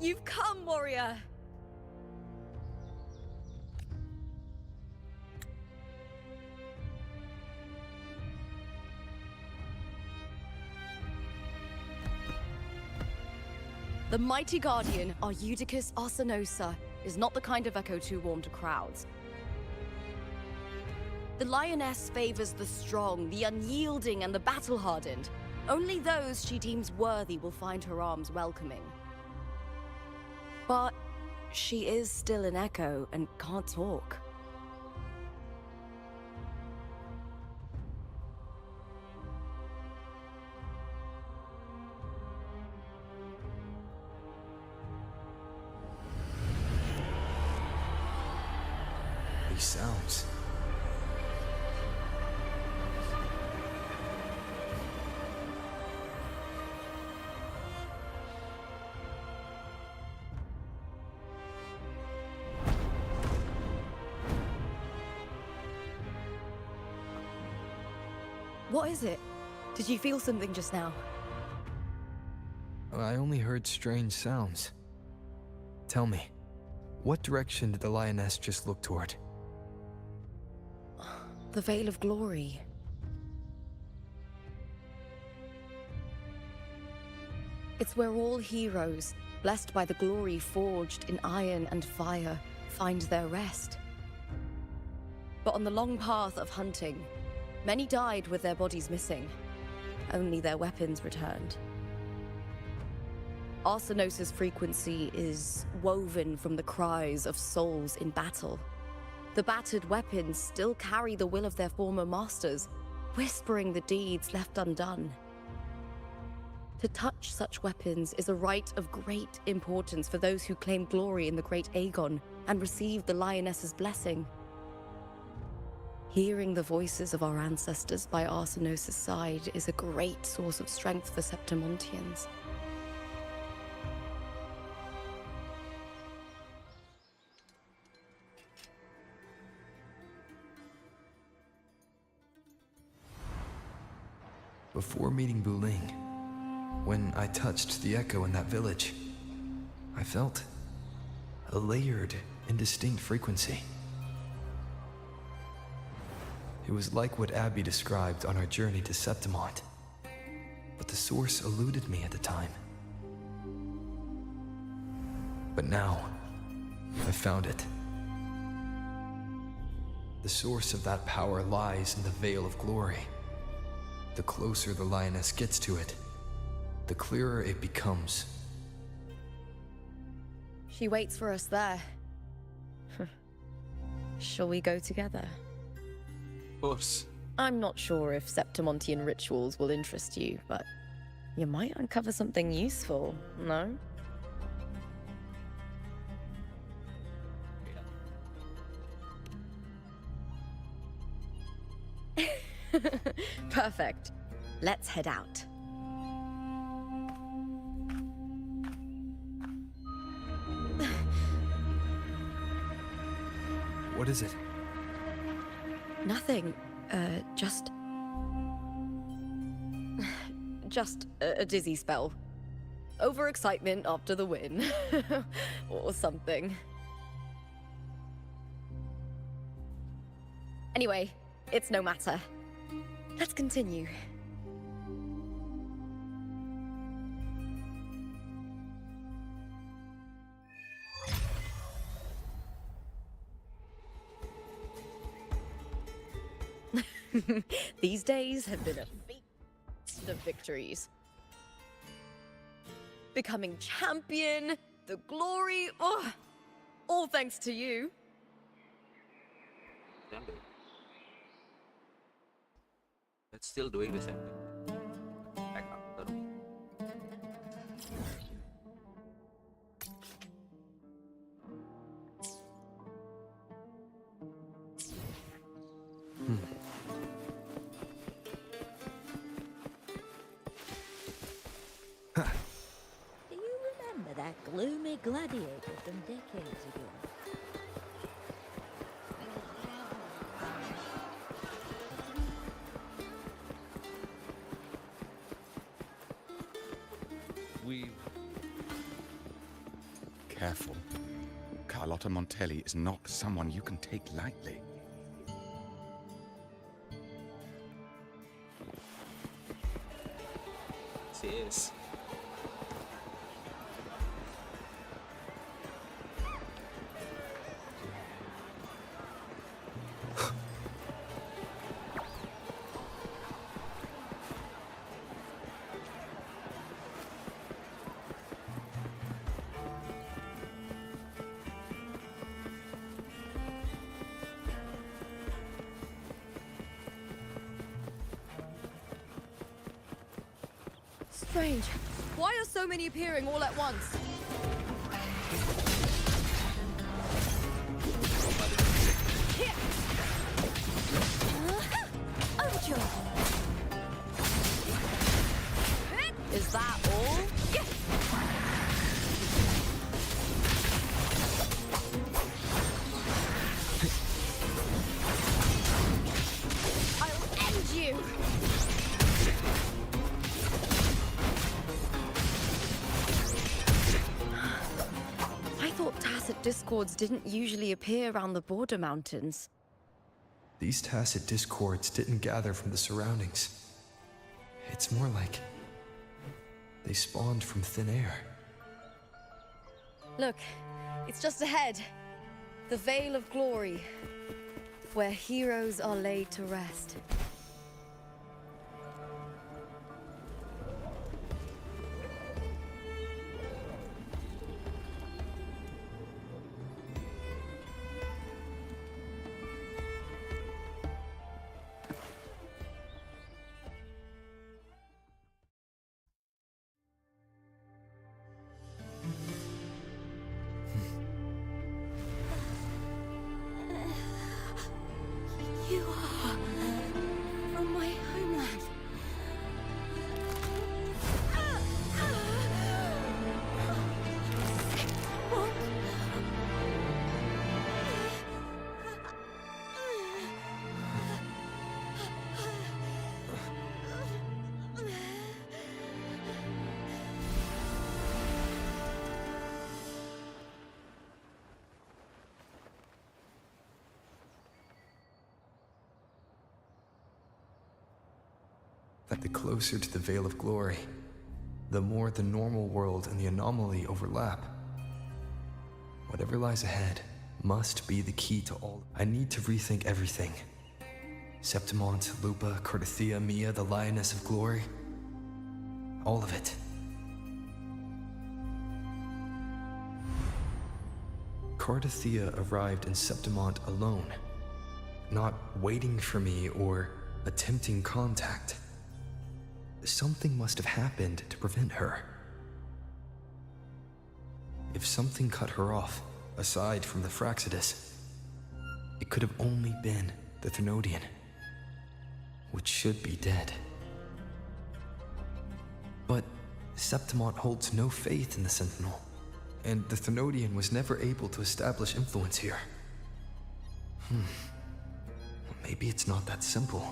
You've come, warrior! The mighty guardian, Arudicus Arsenosa, is not the kind of echo too warm to crowds. The lioness favors the strong, the unyielding, and the battle-hardened. Only those she deems worthy will find her arms welcoming. But she is still an echo and can't talk. These sounds. What is it? Did you feel something just now? I only heard strange sounds. Tell me, what direction did the lioness just look toward? The Veil of Glory. It's where all heroes, blessed by the glory forged in iron and fire, find their rest. But on the long path of hunting, many died with their bodies missing. Only their weapons returned. Arsenosa's frequency is woven from the cries of souls in battle. The battered weapons still carry the will of their former masters, whispering the deeds left undone. To touch such weapons is a rite of great importance for those who claim glory in the great Aegon and receive the lioness's blessing. Hearing the voices of our ancestors by Arsenosa's side is a great source of strength for Septimontians. Before meeting Buling, when I touched the echo in that village, I felt a layered, indistinct frequency. It was like what Abby described on our journey to Septimont, but the source eluded me at the time. But now, I found it. The source of that power lies in the Veil of Glory. The closer the lioness gets to it, the clearer it becomes. She waits for us there. Shall we go together? Of course. I'm not sure if Septimontian rituals will interest you, but you might uncover something useful, no? Perfect. Let's head out. What is it? Nothing. Just a dizzy spell. Overexcitement after the win. Or something. Anyway, it's no matter. Let's continue. These days have been a feast of victories. Becoming champion, the glory, all thanks to you. It's still doing the same thing. Back up. Do you remember that gloomy gladiator from decades ago? careful. Carlotta Montelli is not someone you can take lightly. She is. Strange. Why are so many appearing all at once? Is that all? I'll end you! I thought tacit discords didn't usually appear around the border mountains. These tacit discords didn't gather from the surroundings. It's more like they spawned from thin air. Look, it's just ahead. The Veil of Glory, where heroes are laid to rest. You are from my homeland. That the closer to the Veil of Glory, the more the normal world and the anomaly overlap. Whatever lies ahead must be the key to all. I need to rethink everything. Septimont, Lupa, Cardathia, Mia, the Lioness of Glory. All of it. Cardathia arrived in Septimont alone, not waiting for me or attempting contact. Something must have happened to prevent her. If something cut her off, aside from the Fraxidus, it could have only been the Thenodian, which should be dead. But Septimont holds no faith in the Sentinel, and the Thenodian was never able to establish influence here. Maybe it's not that simple.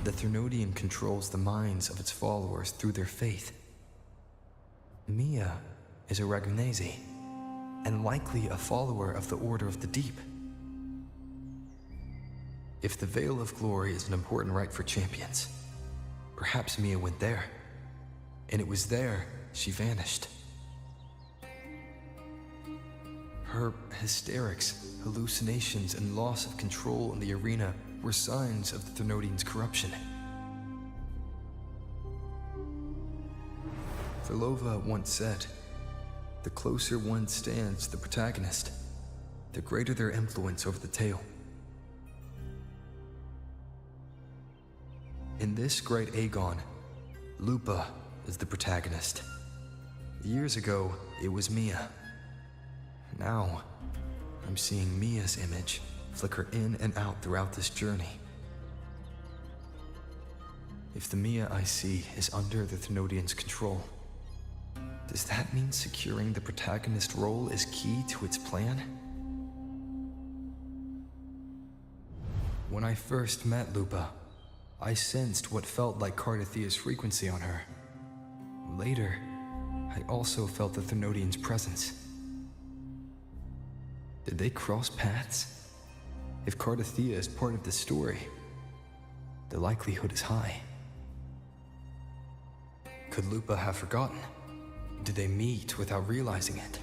The Thenodian controls the minds of its followers through their faith. Mia is a Ragunesi, and likely a follower of the Order of the Deep. If the Veil of Glory is an important rite for champions, perhaps Mia went there, and it was there she vanished. Her hysterics, hallucinations, and loss of control in the arena were signs of the Thenodian's corruption. Therlova once said, "The closer one stands to the protagonist, the greater their influence over the tale." In this great Aegon, Lupa is the protagonist. Years ago, it was Mia. Now, I'm seeing Mia's image flicker in and out throughout this journey. If the Mia I see is under the Thenodian's control, does that mean securing the protagonist role is key to its plan? When I first met Lupa, I sensed what felt like Cardathia's frequency on her. Later, I also felt the Thenodians' presence. Did they cross paths? If Cardathea is part of the story, the likelihood is high. Could Lupa have forgotten? Did they meet without realizing it?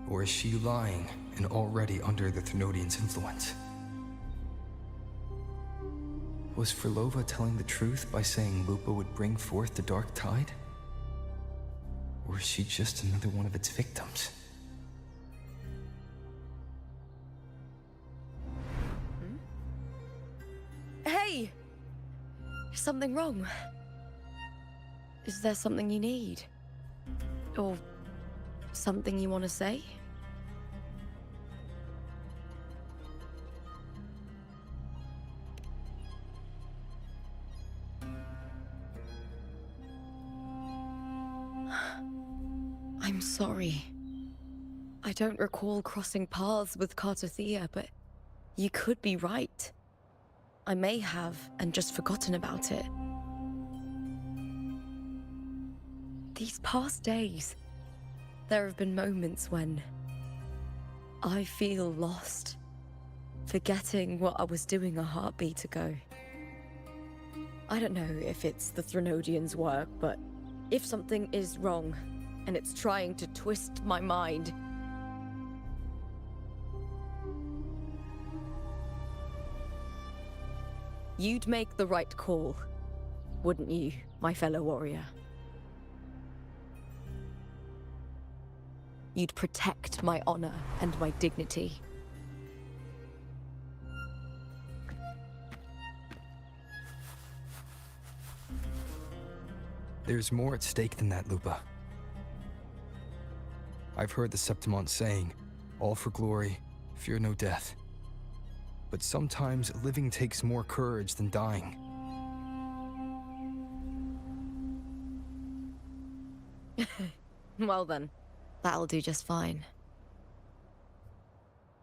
Or is she lying and already under the Thenodians' influence? Was Frolova telling the truth by saying Lupa would bring forth the Dark Tide? Or is she just another one of its victims? Hey! Is something wrong? Is there something you need? Or something you want to say? I'm sorry. I don't recall crossing paths with Cardathea, but you could be right. I may have, and just forgotten about it. These past days, there have been moments when I feel lost, forgetting what I was doing a heartbeat ago. I don't know if it's the Thenodians' work, but if something is wrong, and it's trying to twist my mind, you'd make the right call, wouldn't you, my fellow warrior? You'd protect my honor and my dignity. There's more at stake than that, Lupa. I've heard the Septimont saying, all for glory, fear no death. But sometimes living takes more courage than dying. Well then, that'll do just fine.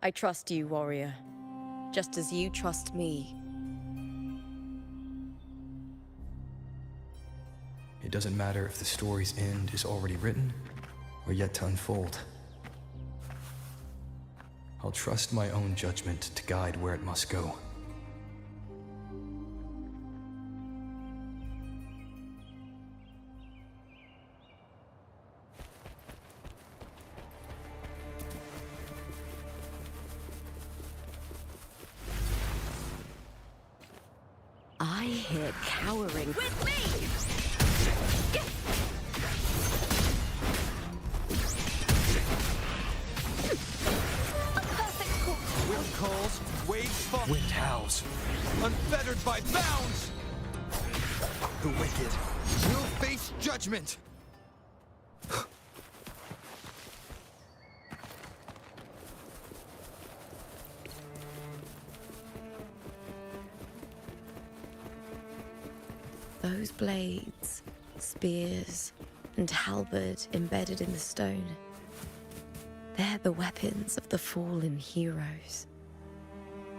I trust you, warrior. Just as you trust me. It doesn't matter if the story's end is already written or yet to unfold. I'll trust my own judgment to guide where it must go. I hear cowering. With me! Wind calls, waves fall. Wind howls, unfettered by bounds. The wicked will face judgment. Those blades, spears, and halberd embedded in the stone. They're the weapons of the fallen heroes.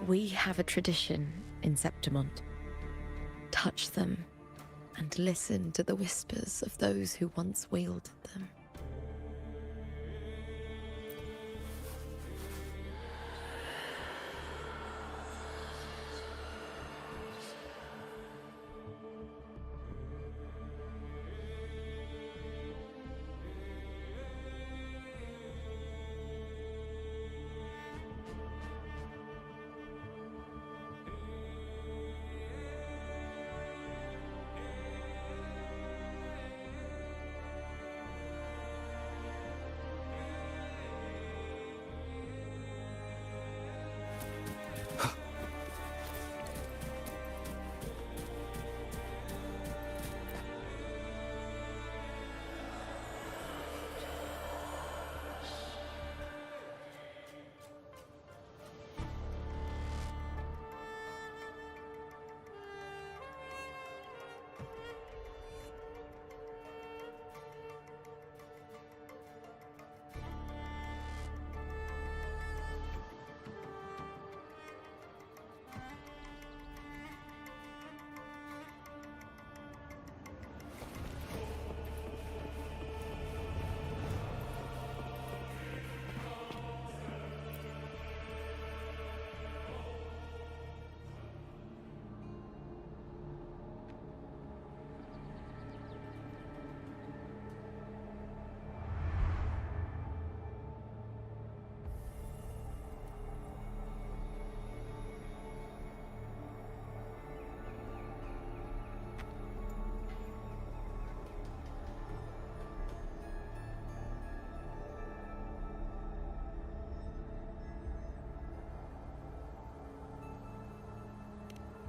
We have a tradition in Septimont. Touch them and listen to the whispers of those who once wielded them.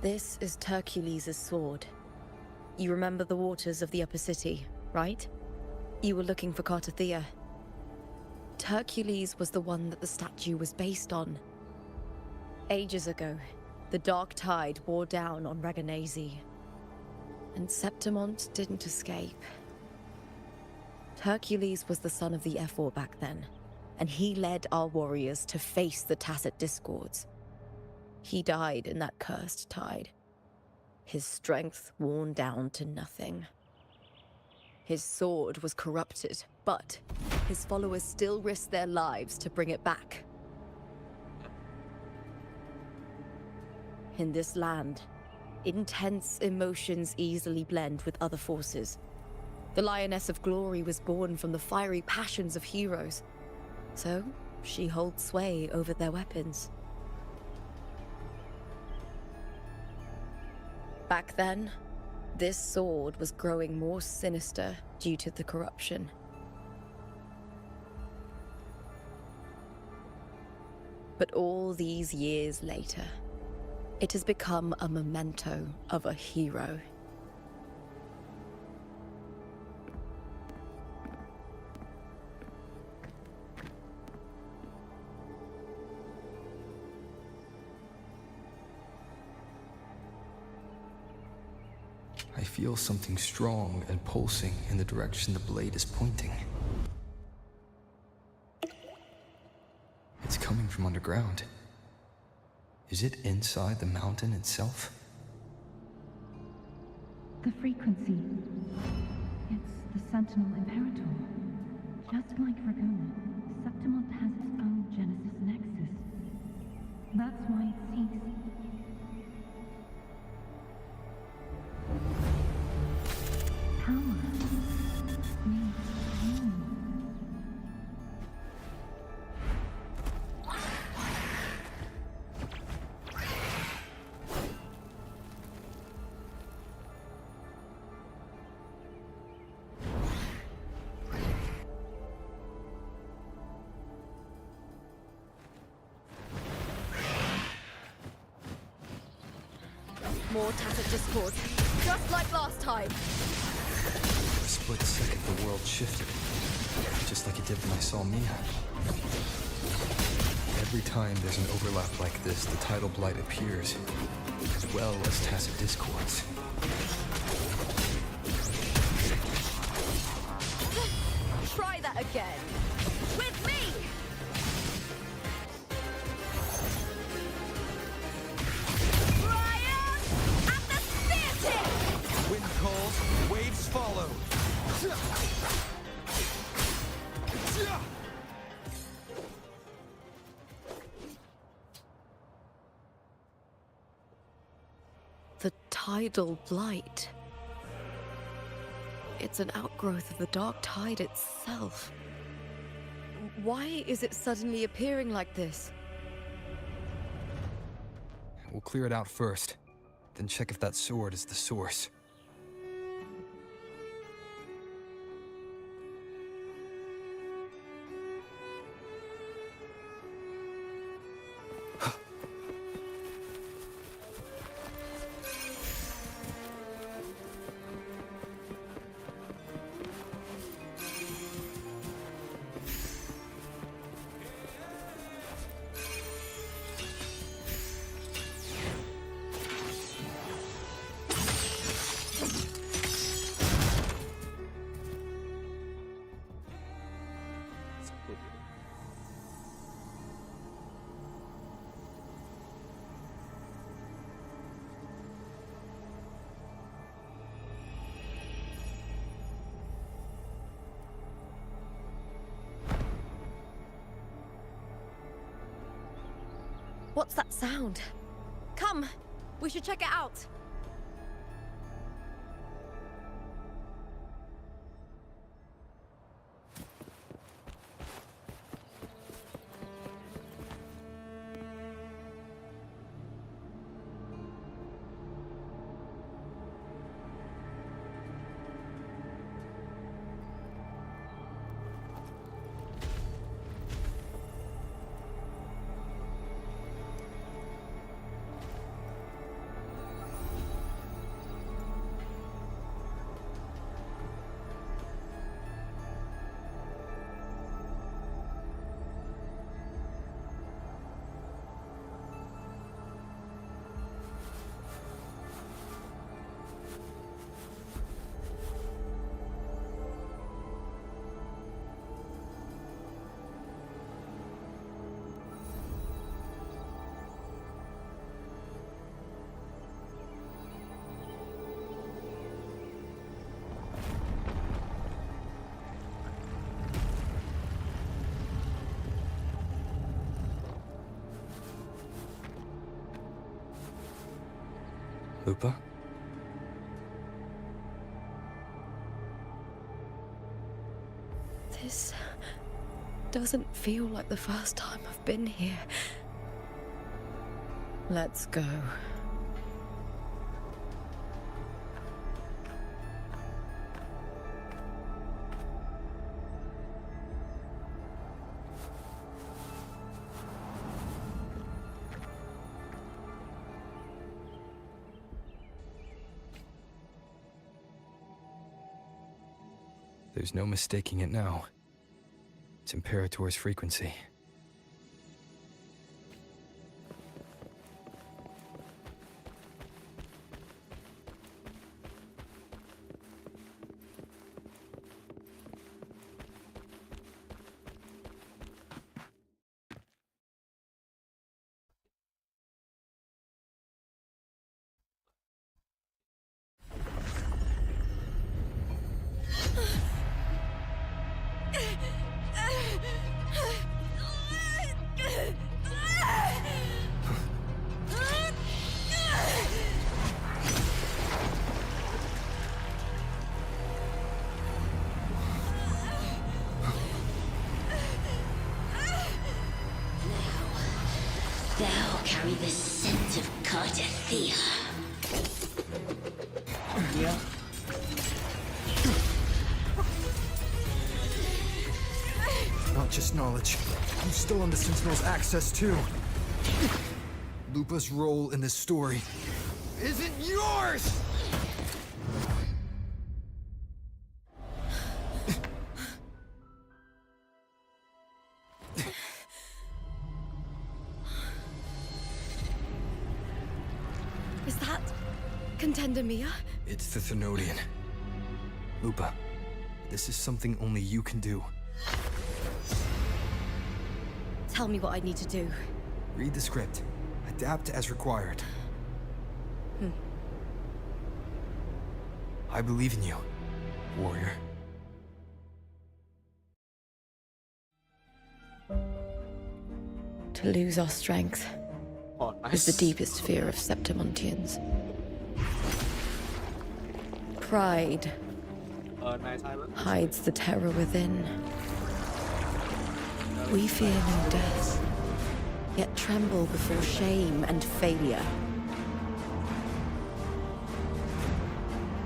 This is Hercules' sword. You remember the waters of the upper city, right? You were looking for Cartathea. Hercules was the one that the statue was based on. Ages ago, the dark tide wore down on Reganese, and Septimont didn't escape. Hercules was the son of the Ephor back then, and he led our warriors to face the Tacit Discords. He died in that cursed tide, his strength worn down to nothing. His sword was corrupted, but his followers still risked their lives to bring it back. In this land, intense emotions easily blend with other forces. The Lioness of Glory was born from the fiery passions of heroes, so she holds sway over their weapons. Back then, this sword was growing more sinister due to the corruption. But all these years later, it has become a memento of a hero. I feel something strong and pulsing in the direction the blade is pointing. It's coming from underground. Is it inside the mountain itself? The frequency. It's the Sentinel Imperator. Just like Dragona, Septimont has its own Genesis Nexus. That's why it seeks. Power. Means pain. More Tacit Discord, just like last time. For a split second, the world shifted. Just like it did when I saw Mia. Every time there's an overlap like this, the tidal blight appears, as well as Tacit Discords. Try that again. With me! Brian! At the spear tip! Wind calls, waves follow. The tidal blight. It's an outgrowth of the dark tide itself. Why is it suddenly appearing like this? We'll clear it out first, then check if that sword is the source. What's that sound? Come, we should check it out. Lupa? This doesn't feel like the first time I've been here. Let's go. There's no mistaking it now. It's Imperator's frequency. Thou carry the scent of Cardathia. Yeah. Not just knowledge. I'm still on the Sentinel's access too. Lupa's role in this story isn't yours! Is that Contender Mia? It's the Thenodian. Lupa, this is something only you can do. Tell me what I need to do. Read the script. Adapt as required. I believe in you, warrior. To lose our strength Oh, nice. is the deepest fear of Septimontians. Pride Nice island. hides the terror within. We fear no death, yet tremble before shame and failure.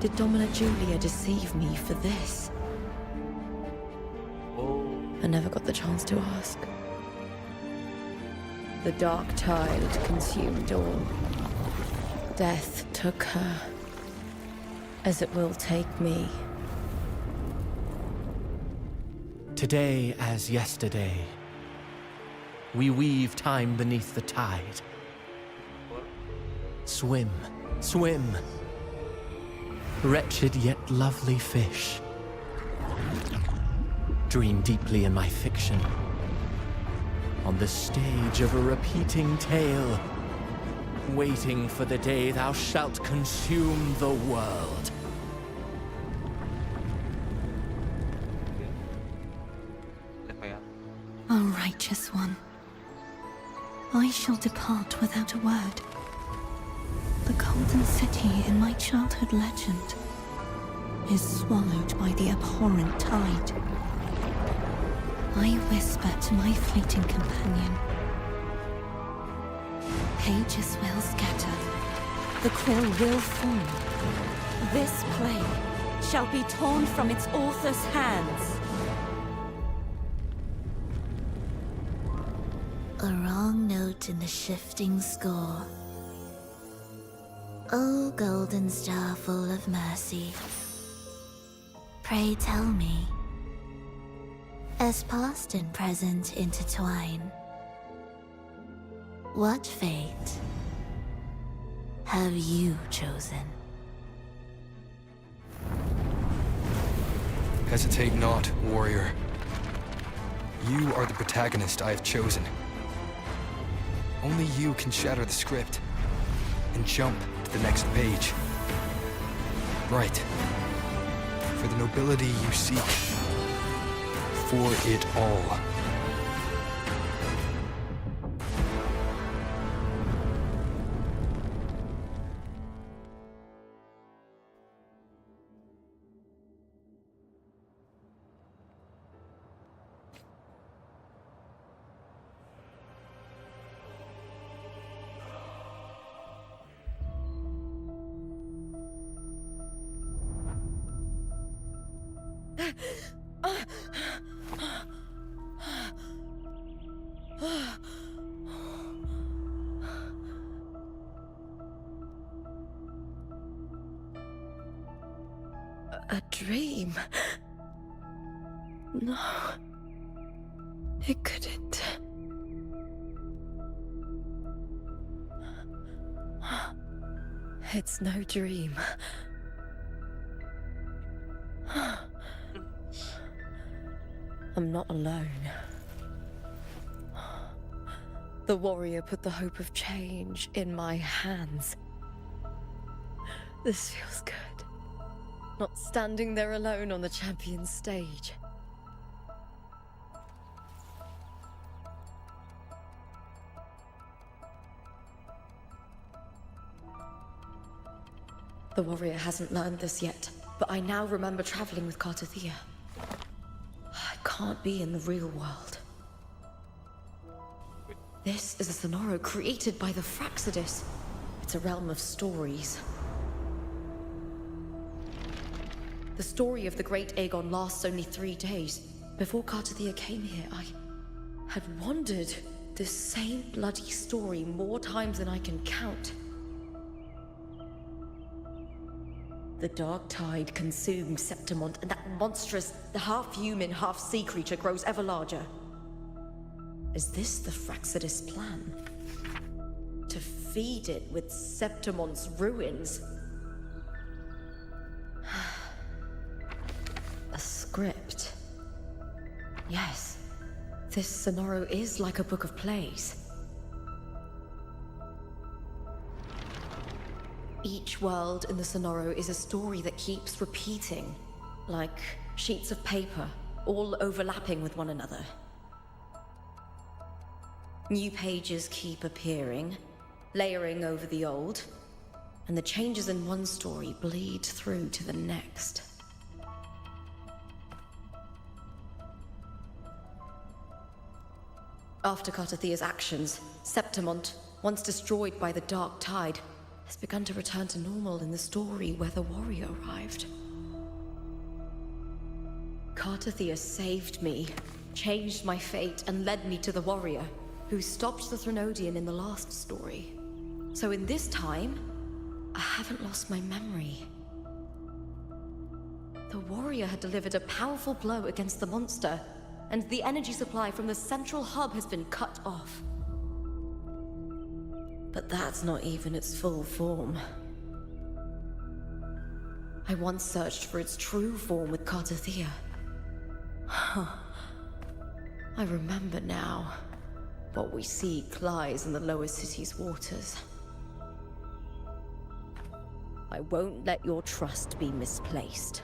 Did Domina Julia deceive me for this? Oh, I never got the chance to ask. The dark tide consumed all. Death took her, as it will take me. Today as yesterday, we weave time beneath the tide. Swim, swim, wretched yet lovely fish. Dream deeply in my fiction, on the stage of a repeating tale, waiting for the day thou shalt consume the world. O righteous one, I shall depart without a word. The golden city in my childhood legend is swallowed by the abhorrent tide. I whisper to my fleeting companion. Pages will scatter. The quill will form. This play shall be torn from its author's hands. A wrong note in the shifting score. O golden star full of mercy, pray tell me, as past and present intertwine, what fate have you chosen? Hesitate not, warrior. You are the protagonist I have chosen. Only you can shatter the script and jump to the next page. Right. For the nobility you seek. For it all. A dream? No. It couldn't. It's no dream. I'm not alone. The warrior put the hope of change in my hands. This feels good. Not standing there alone on the champion's stage. The warrior hasn't learned this yet, but I now remember traveling with Cartathea. I can't be in the real world. This is a Sonoro created by the Fraxidus. It's a realm of stories. The story of the Great Aegon lasts only 3 days. Before Cartathea came here, I had wandered this same bloody story more times than I can count. The dark tide consumed Septimont, and that monstrous, half-human, half-sea creature grows ever larger. Is this the Fraxidus plan? To feed it with Septimont's ruins? A script. Yes, this Sonoro is like a book of plays. Each world in the Sonoro is a story that keeps repeating, like sheets of paper, all overlapping with one another. New pages keep appearing, layering over the old, and the changes in one story bleed through to the next. After Cartathea's actions, Septimont, once destroyed by the dark tide, has begun to return to normal in the story where the warrior arrived. Cartathea saved me, changed my fate, and led me to the warrior, who stopped the Threnodian in the last story. So in this time, I haven't lost my memory. The warrior had delivered a powerful blow against the monster, and the energy supply from the central hub has been cut off. But that's not even its full form. I once searched for its true form with Cartathea. I remember now. What we seek lies in the lower city's waters. I won't let your trust be misplaced.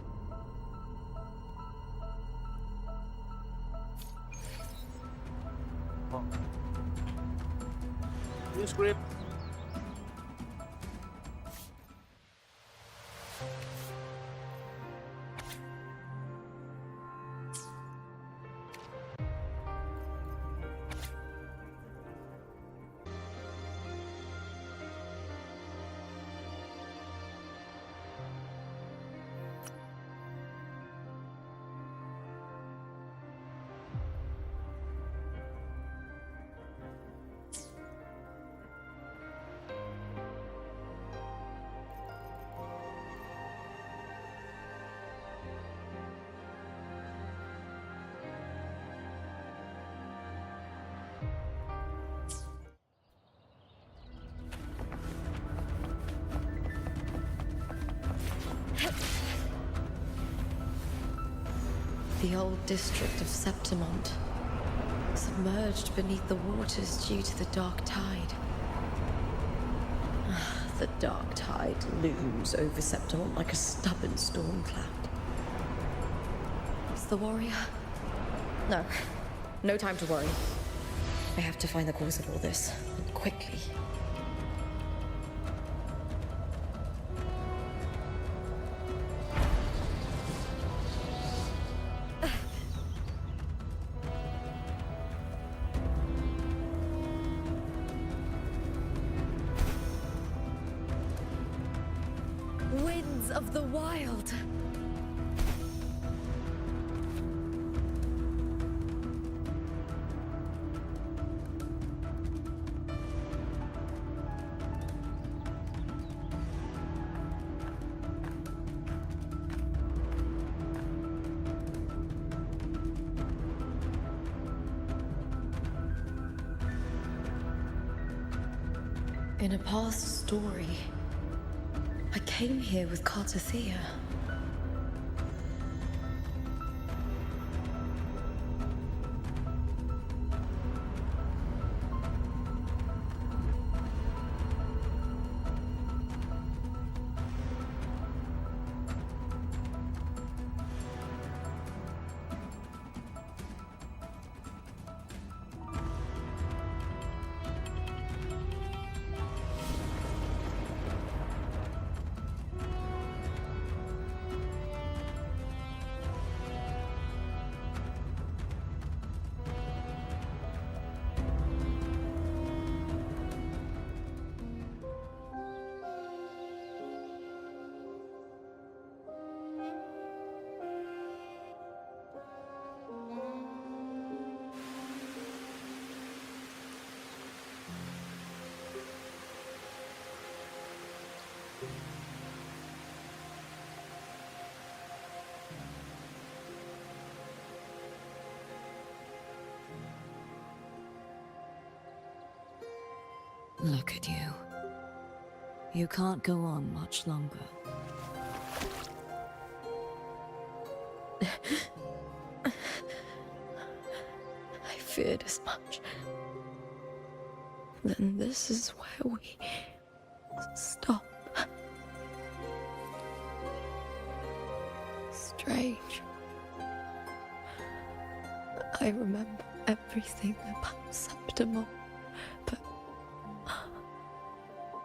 New script. The old district of Septimont, submerged beneath the waters due to the dark tide. The dark tide looms over Septimont like a stubborn storm cloud. It's the warrior? No. No time to worry. I have to find the cause of all this, and quickly. Winds of the wild. In a past story, I came here with Cartothea. Look at you. You can't go on much longer. I feared as much. Then this is where we stop. Strange. I remember everything about Septimont, but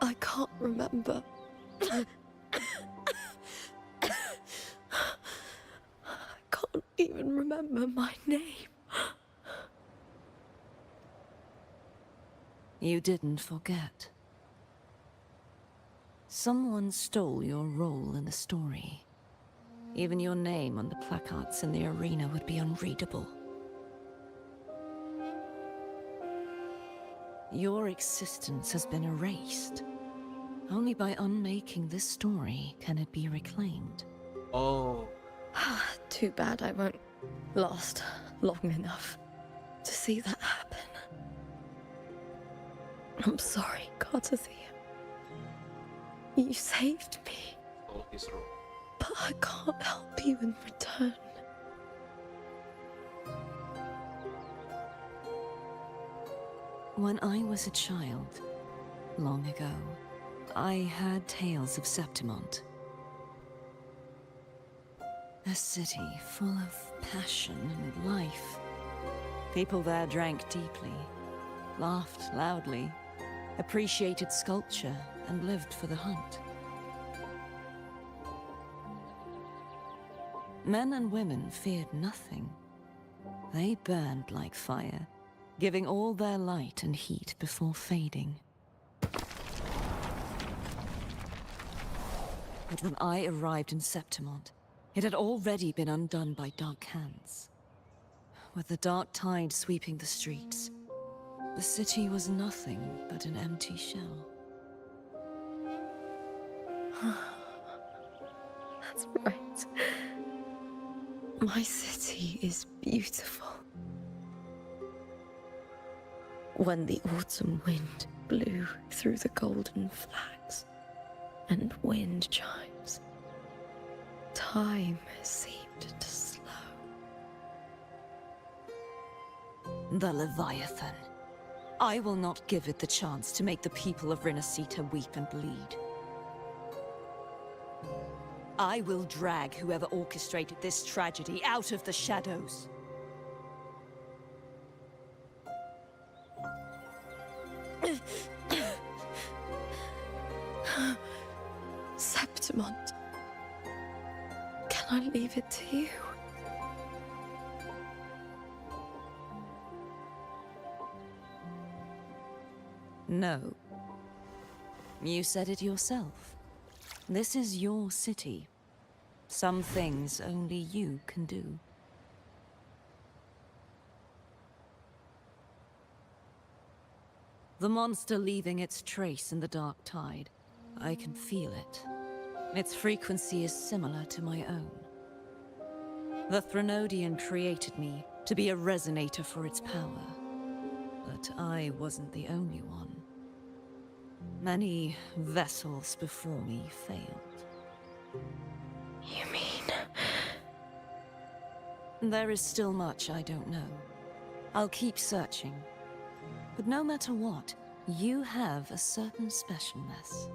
I can't remember. I can't even remember my name. You didn't forget. Someone stole your role in the story. Even your name on the placards in the arena would be unreadable. Your existence has been erased. Only by unmaking this story can it be reclaimed. Oh. Too bad I won't last long enough to see that happen. I'm sorry, Cartothea. You saved me, All his role. but I can't help you in return. When I was a child, long ago, I had tales of Septimont. A city full of passion and life. People there drank deeply, laughed loudly, appreciated sculpture, and lived for the hunt. Men and women feared nothing. They burned like fire, giving all their light and heat before fading. But when I arrived in Septimont, it had already been undone by dark hands. With the dark tide sweeping the streets, the city was nothing but an empty shell. That's right. My city is beautiful. When the autumn wind blew through the golden flags and wind chimes, time seemed to slow. The Leviathan. I will not give it the chance to make the people of Rinasita weep and bleed. I will drag whoever orchestrated this tragedy out of the shadows. Septimont, can I leave it to you? No. You said it yourself. This is your city. Some things only you can do. The monster leaving its trace in the dark tide. I can feel it. Its frequency is similar to my own. The Threnodian created me to be a resonator for its power. But I wasn't the only one. Many vessels before me failed. You mean... There is still much I don't know. I'll keep searching. But no matter what, you have a certain specialness.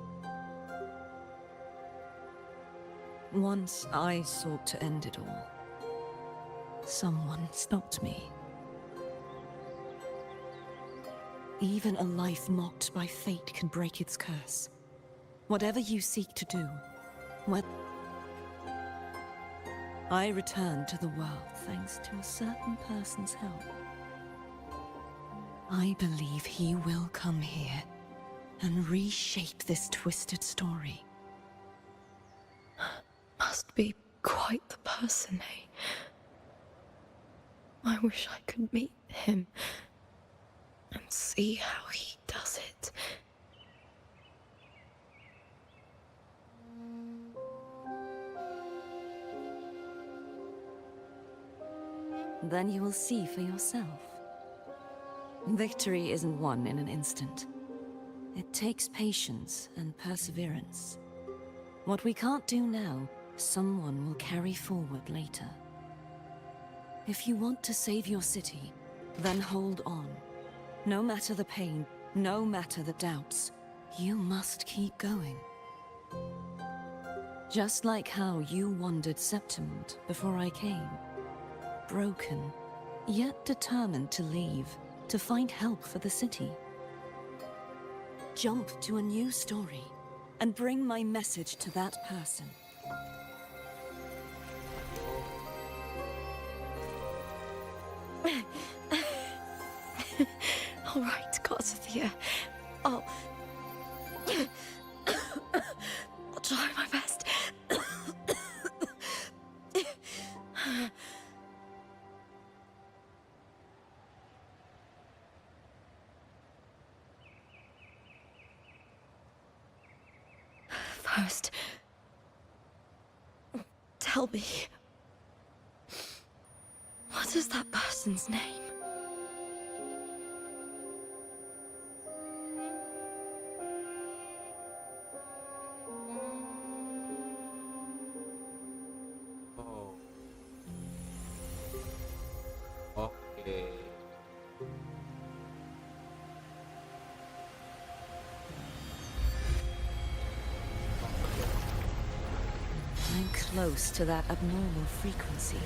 Once I sought to end it all. Someone stopped me. Even a life mocked by fate can break its curse. Whatever you seek to do, I returned to the world thanks to a certain person's help. I believe he will come here and reshape this twisted story. Must be quite the person, eh? I wish I could meet him and see how he does it. Then you will see for yourself. Victory isn't won in an instant. It takes patience and perseverance. What we can't do now, someone will carry forward later. If you want to save your city, then hold on. No matter the pain, no matter the doubts, you must keep going. Just like how you wandered Septimont before I came. Broken, yet determined to leave, to find help for the city. Jump to a new story, and bring my message to that person. All right, Garcia. I'll try my best. First, tell me, what is that person's name? Oh. Okay. I'm close to that abnormal frequency.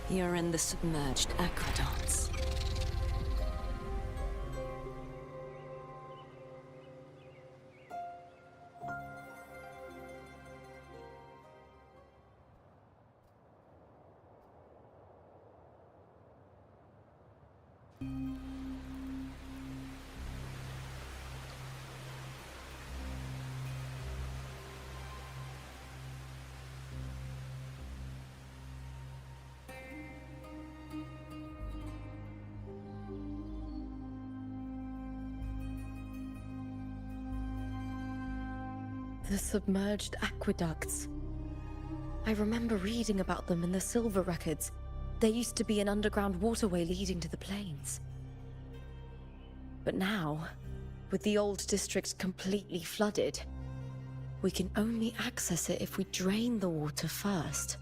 You're in the submerged aqueducts. The submerged aqueducts. I remember reading about them in the Silver Records. There used to be an underground waterway leading to the plains. But now, with the old district completely flooded, we can only access it if we drain the water first.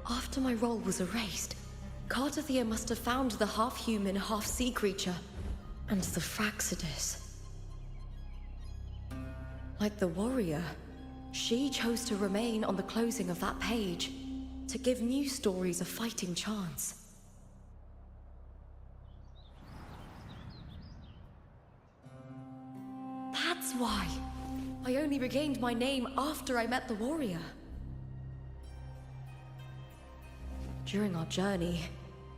After my role was erased, Cartathea must have found the half-human, half-sea creature, and the Fraxidus. Like the warrior, she chose to remain on the closing of that page, to give new stories a fighting chance. That's why I only regained my name after I met the warrior. During our journey,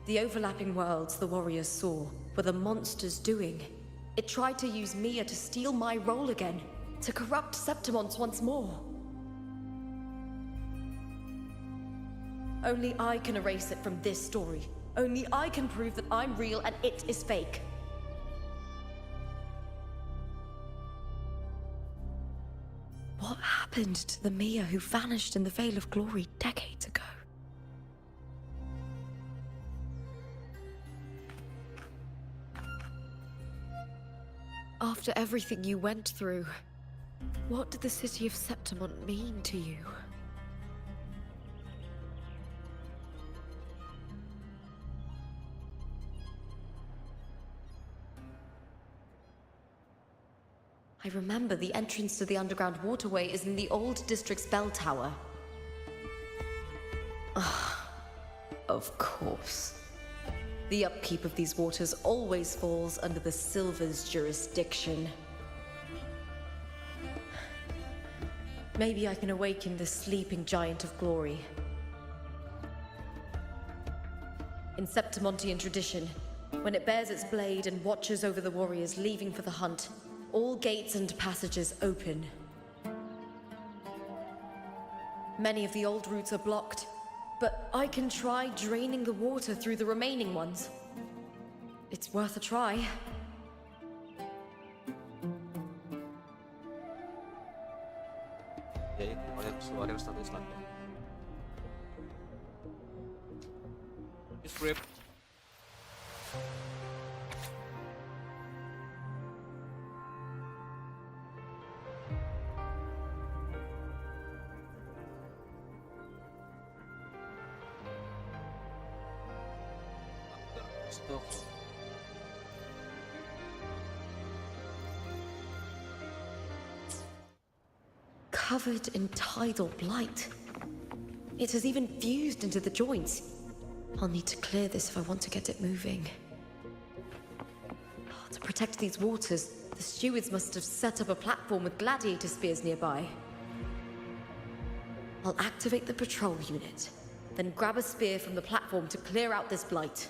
the overlapping worlds the warriors saw were the monster's doing. It tried to use Mia to steal my role again, to corrupt Septimont once more. Only I can erase it from this story. Only I can prove that I'm real and it is fake. happened to the Mia who vanished in the Veil of Glory decades ago? After everything you went through, what did the city of Septimont mean to you? I remember the entrance to the underground waterway is in the old district's bell tower. Ah, of course. The upkeep of these waters always falls under the Silver's jurisdiction. Maybe I can awaken the sleeping giant of glory. In Septimontian tradition, when it bears its blade and watches over the warriors leaving for the hunt, all gates and passages open. Many of the old routes are blocked, but I can try draining the water through the remaining ones. It's worth a try. Jadi warrior status lantai. Script. Stop. Covered in tidal blight. It has even fused into the joints. I'll need to clear this if I want to get it moving. To protect these waters, the stewards must have set up a platform with gladiator spears nearby. I'll activate the patrol unit, then grab a spear from the platform to clear out this blight.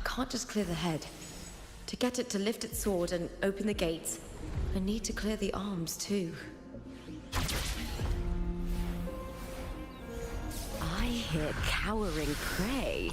Can't just clear the head. To get it to lift its sword and open the gates, I need to clear the arms too. I hear cowering prey.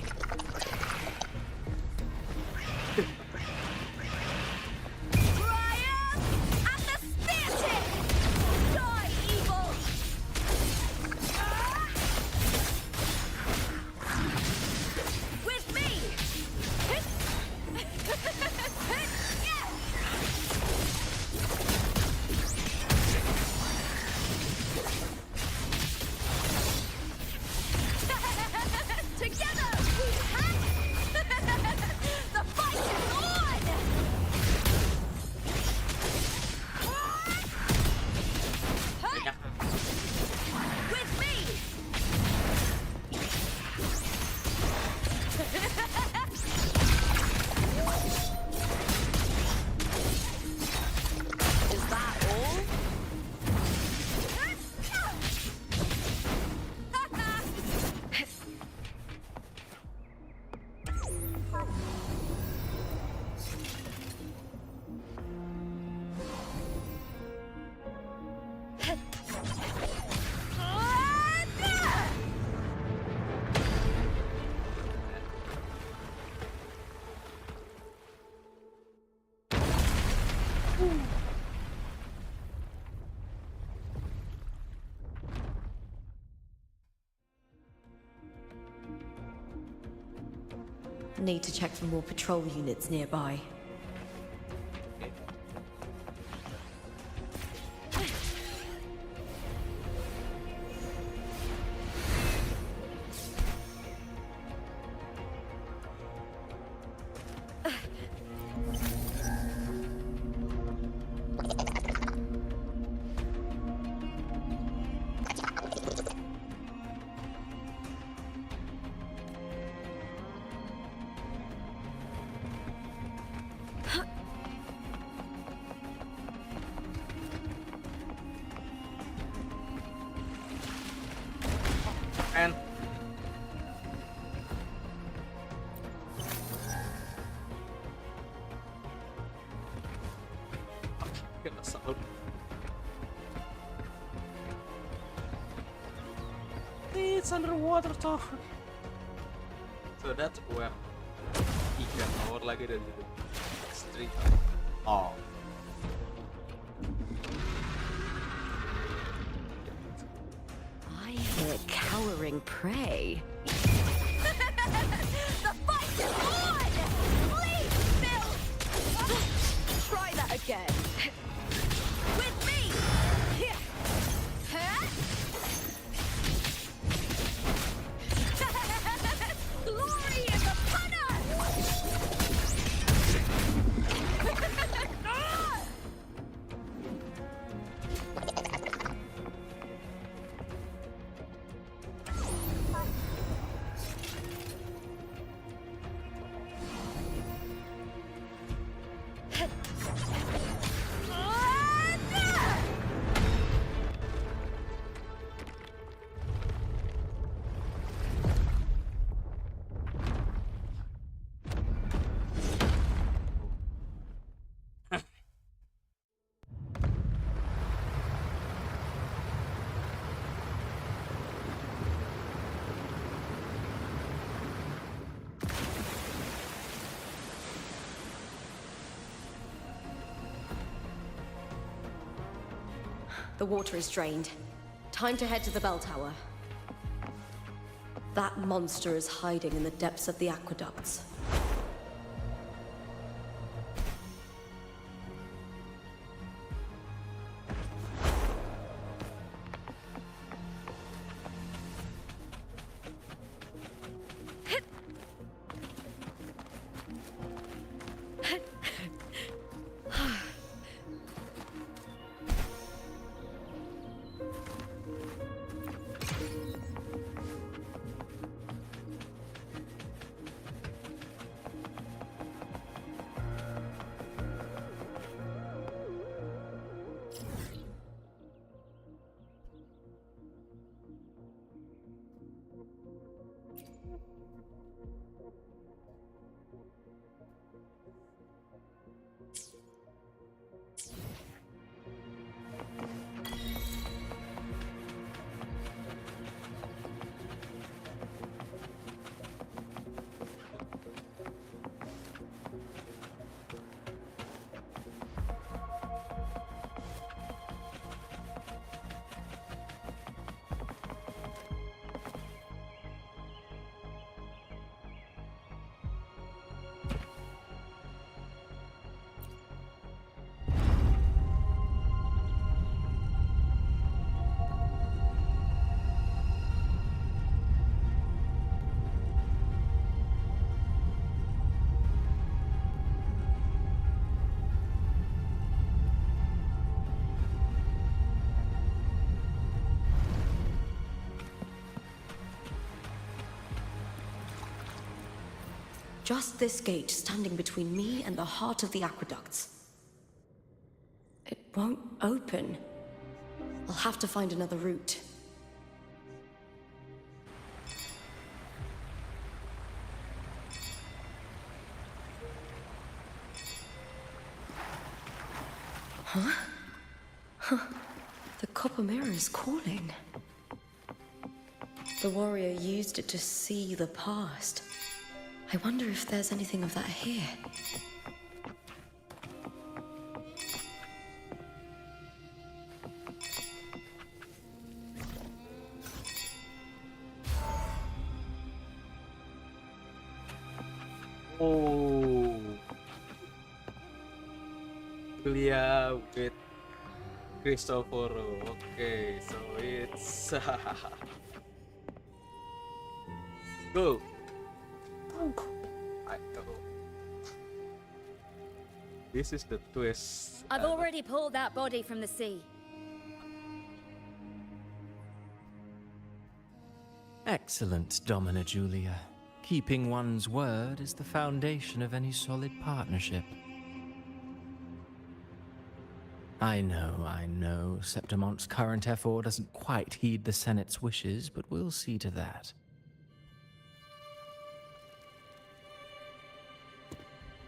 Need to check for more patrol units nearby. It's underwater tower. So that's where ikan tower lagi dan itu extreme. Oh. I hear cowering prey. The fight is on! Please, Bill! Try that again. With me! Glory is upon us! The water is drained. Time to head to the bell tower. That monster is hiding in the depths of the aqueducts. Just this gate standing between me and the heart of the aqueducts. It won't open. I'll have to find another route. Huh? Huh. The copper mirror is calling. The warrior used it to see the past. I wonder if there's anything of that here. Oh. Julia with Cristoforo. Okay, so it's go. I know. This is the twist. I've already pulled that body from the sea. Excellent, Domina Julia. Keeping one's word is the foundation of any solid partnership. I know, Septimont's current effort doesn't quite heed the Senate's wishes, but we'll see to that.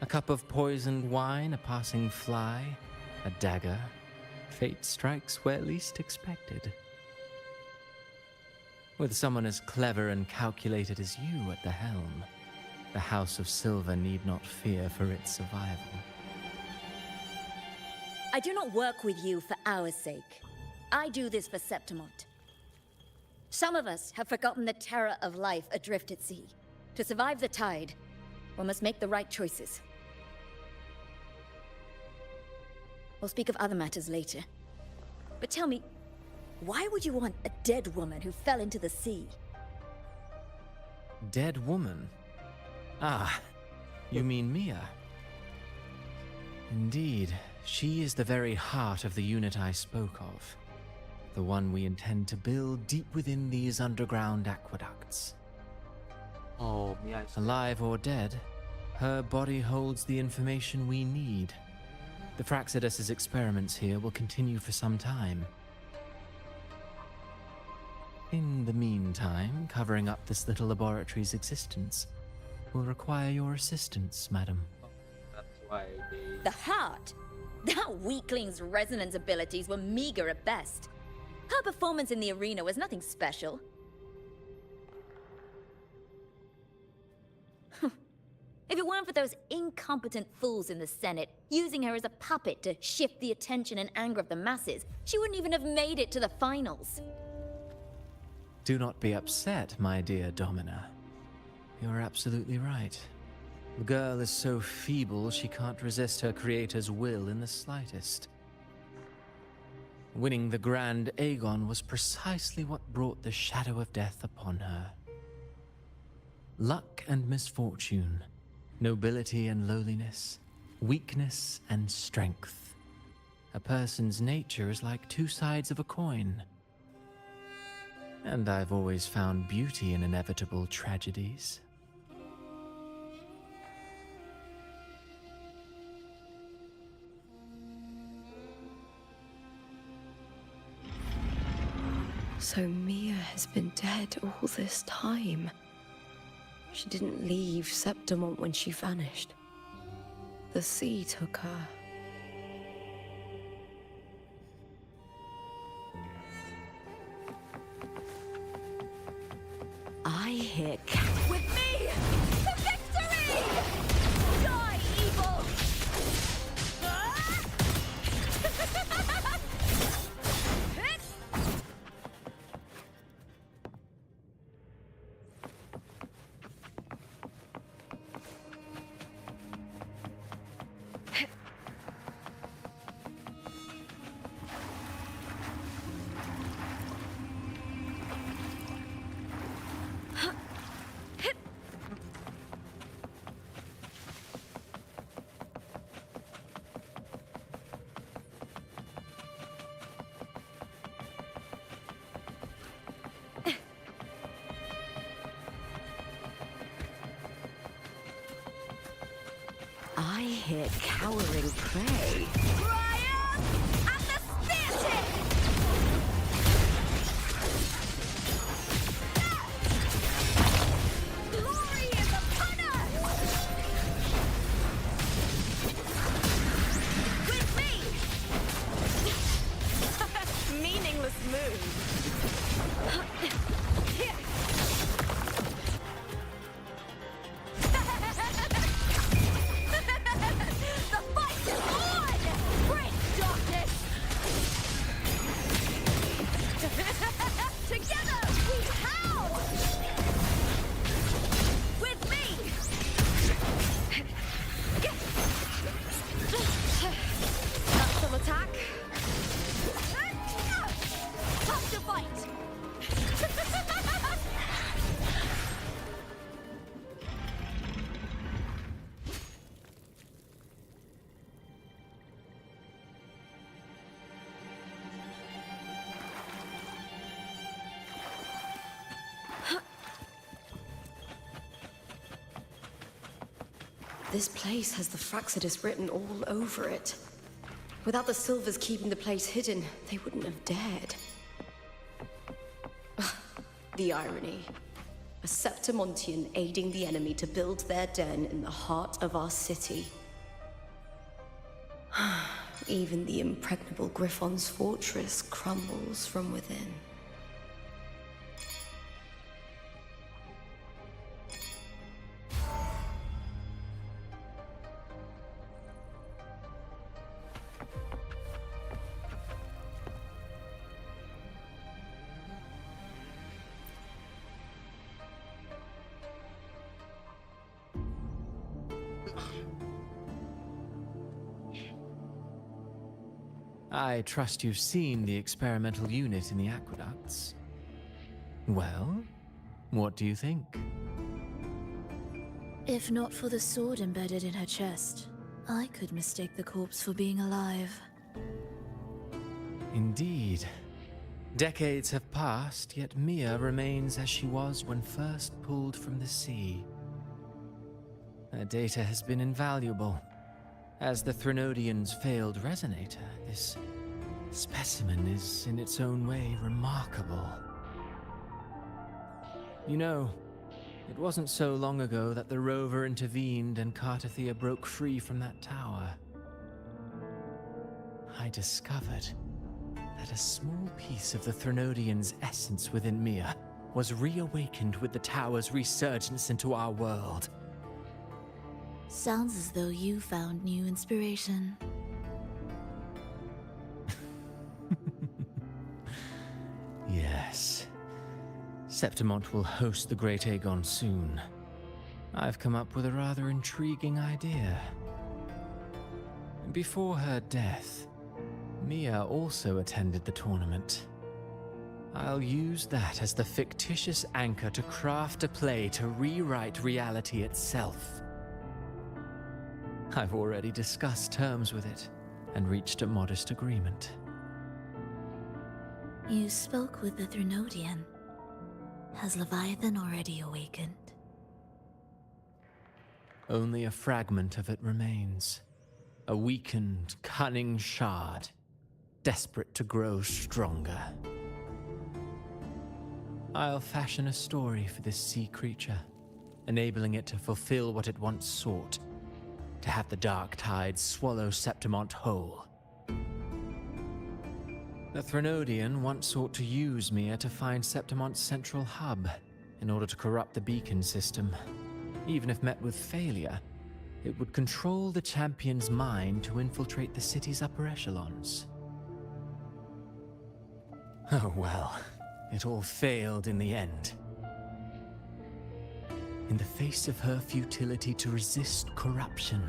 A cup of poisoned wine, a passing fly, a dagger, Fate strikes where least expected. With someone as clever and calculated as you at the helm, the House of Silver need not fear for its survival. I do not work with you for our sake. I do this for Septimont. Some of us have forgotten the terror of life adrift at sea. To survive the tide, one must make the right choices. We'll speak of other matters later. But tell me, why would you want a dead woman who fell into the sea? Dead woman? Ah, you mean Mia? Indeed, she is the very heart of the unit I spoke of. The one we intend to build deep within these underground aqueducts. Oh, yeah. Alive or dead, her body holds the information we need. The Fraxidus' experiments here will continue for some time. In the meantime, covering up this little laboratory's existence will require your assistance, madam. That's why they... The heart? That weakling's resonance abilities were meager at best. Her performance in the arena was nothing special. If it weren't for those incompetent fools in the Senate using her as a puppet to shift the attention and anger of the masses, she wouldn't even have made it to the finals. Do not be upset, my dear Domina. You're absolutely right. The girl is so feeble she can't resist her creator's will in the slightest. Winning the Grand Aegon was precisely what brought the shadow of death upon her. Luck and misfortune, nobility and lowliness, weakness and strength. A person's nature is like two sides of a coin. And I've always found beauty in inevitable tragedies. So Mia has been dead all this time. She didn't leave Septimont when she vanished. The sea took her. I hear with me to victory! Die, evil! I hear cowering prey. Triumph at the spear tip! Glory is upon us! With me! Meaningless move. The fight is on! Bring darkness! Together we howl! With me! That's some attack. Tough to fight! This place has the Fraxidus written all over it. Without the Silvers keeping the place hidden, they wouldn't have dared. The irony. A Septimontian aiding the enemy to build their den in the heart of our city. Even the impregnable Griffon's fortress crumbles from within. I trust you've seen the experimental unit in the aqueducts. Well, what do you think? If not for the sword embedded in her chest, I could mistake the corpse for being alive. Indeed. Decades have passed, yet Mia remains as she was when first pulled from the sea. Her data has been invaluable. As the Threnodian's failed resonator, this specimen is in its own way remarkable. You know, it wasn't so long ago that the rover intervened and Cartathea broke free from that tower. I discovered that a small piece of the Threnodian's essence within Mia was reawakened with the tower's resurgence into our world. Sounds as though you found new inspiration. Yes. Septimont will host the Great Aegon soon. I've come up with a rather intriguing idea. Before her death, Mia also attended the tournament. I'll use that as the fictitious anchor to craft a play to rewrite reality itself. I've already discussed terms with it and reached a modest agreement. You spoke with the Threnodian. Has Leviathan already awakened? Only a fragment of it remains. A weakened, cunning shard, desperate to grow stronger. I'll fashion a story for this sea creature, enabling it to fulfill what it once sought. To have the dark tide swallow Septimont whole. The Threnodian once sought to use Mia to find Septimont's central hub in order to corrupt the beacon system. Even if met with failure, it would control the champion's mind to infiltrate the city's upper echelons. Oh well, it all failed in the end. In the face of her futility to resist corruption,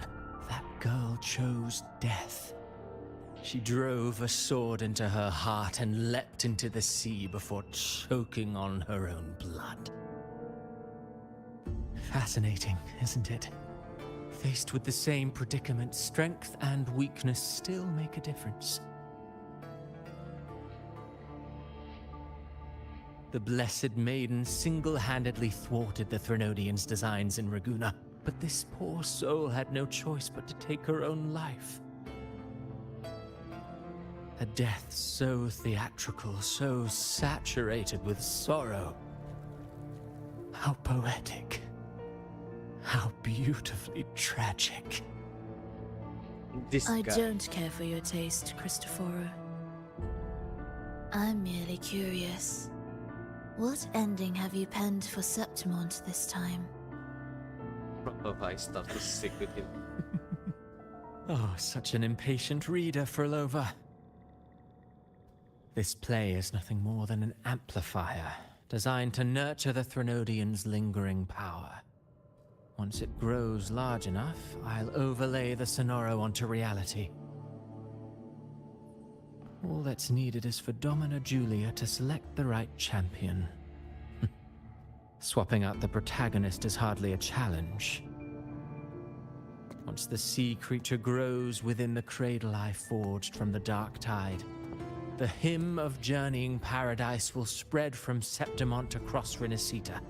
that girl chose death. She drove a sword into her heart and leapt into the sea before choking on her own blood. Fascinating, isn't it? Faced with the same predicament, strength and weakness still make a difference. The Blessed Maiden single-handedly thwarted the Threnodian's designs in Raguna, but this poor soul had no choice but to take her own life. A death so theatrical, so saturated with sorrow. How poetic. How beautifully tragic. I don't care for your taste, Cristoforo. I'm merely curious. What ending have you penned for Septimont this time? I start to sick with him. Oh, such an impatient reader, Frolova. This play is nothing more than an amplifier, designed to nurture the Threnodian's lingering power. Once it grows large enough, I'll overlay the Sonoro onto reality. All that's needed is for Domina Julia to select the right champion. Swapping out the protagonist is hardly a challenge. Once the sea creature grows within the cradle I forged from the dark tide, the hymn of journeying paradise will spread from Septimont across Renacita.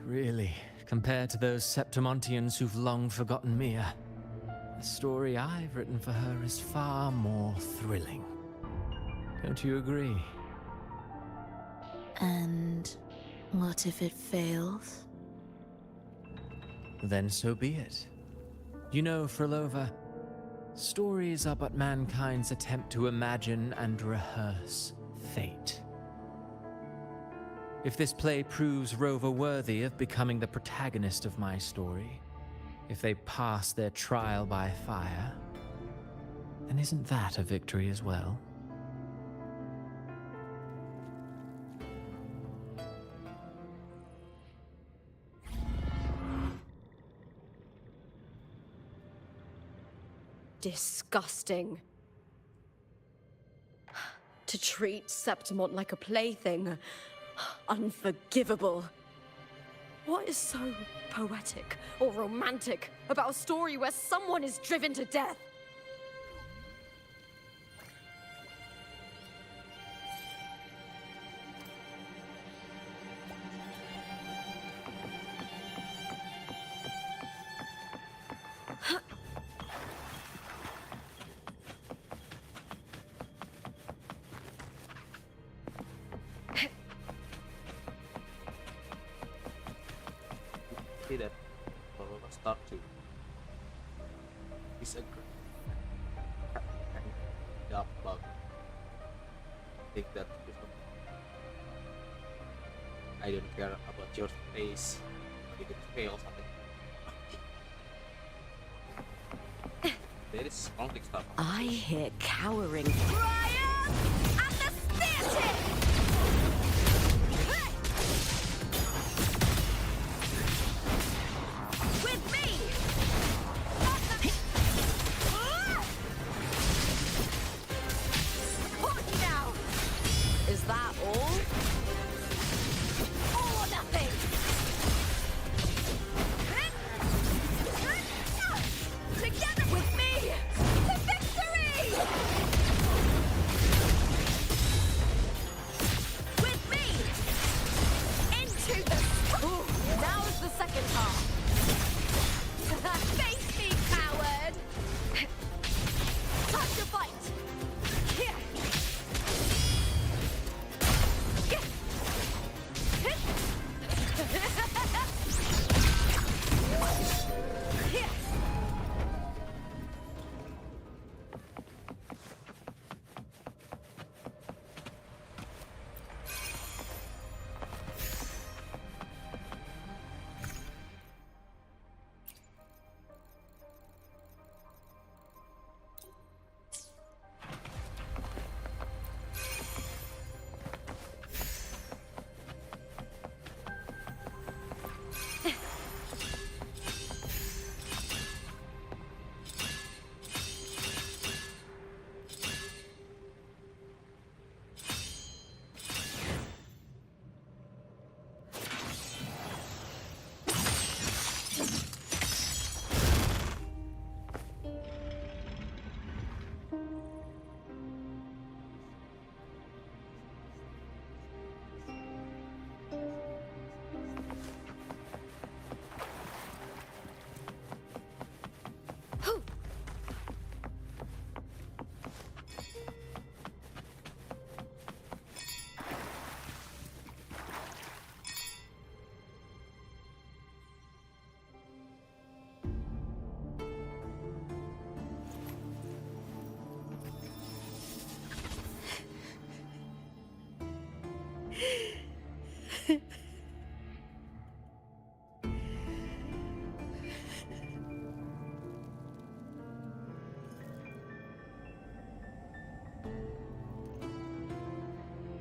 Really, compared to those Septimontians who've long forgotten Mia, the story I've written for her is far more thrilling. Don't you agree? And what if it fails? Then so be it. You know, Frolova, Stories are but mankind's attempt to imagine and rehearse fate. If this play proves Rover worthy of becoming the protagonist of my story, if they pass their trial by fire, then isn't that a victory as well? Disgusting. To treat Septimont like a plaything. Unforgivable. What is so poetic or romantic about a story where someone is driven to death? That start to disagree and doubt about think that I don't care about your face if it fails something. There is conflict stuff. I hear cowering. Brian! At the spear tip! Is that all? All or nothing! Together with me! To victory! With me! Into the... Ooh, now is the second half. Face me, coward! Time to fight! Here!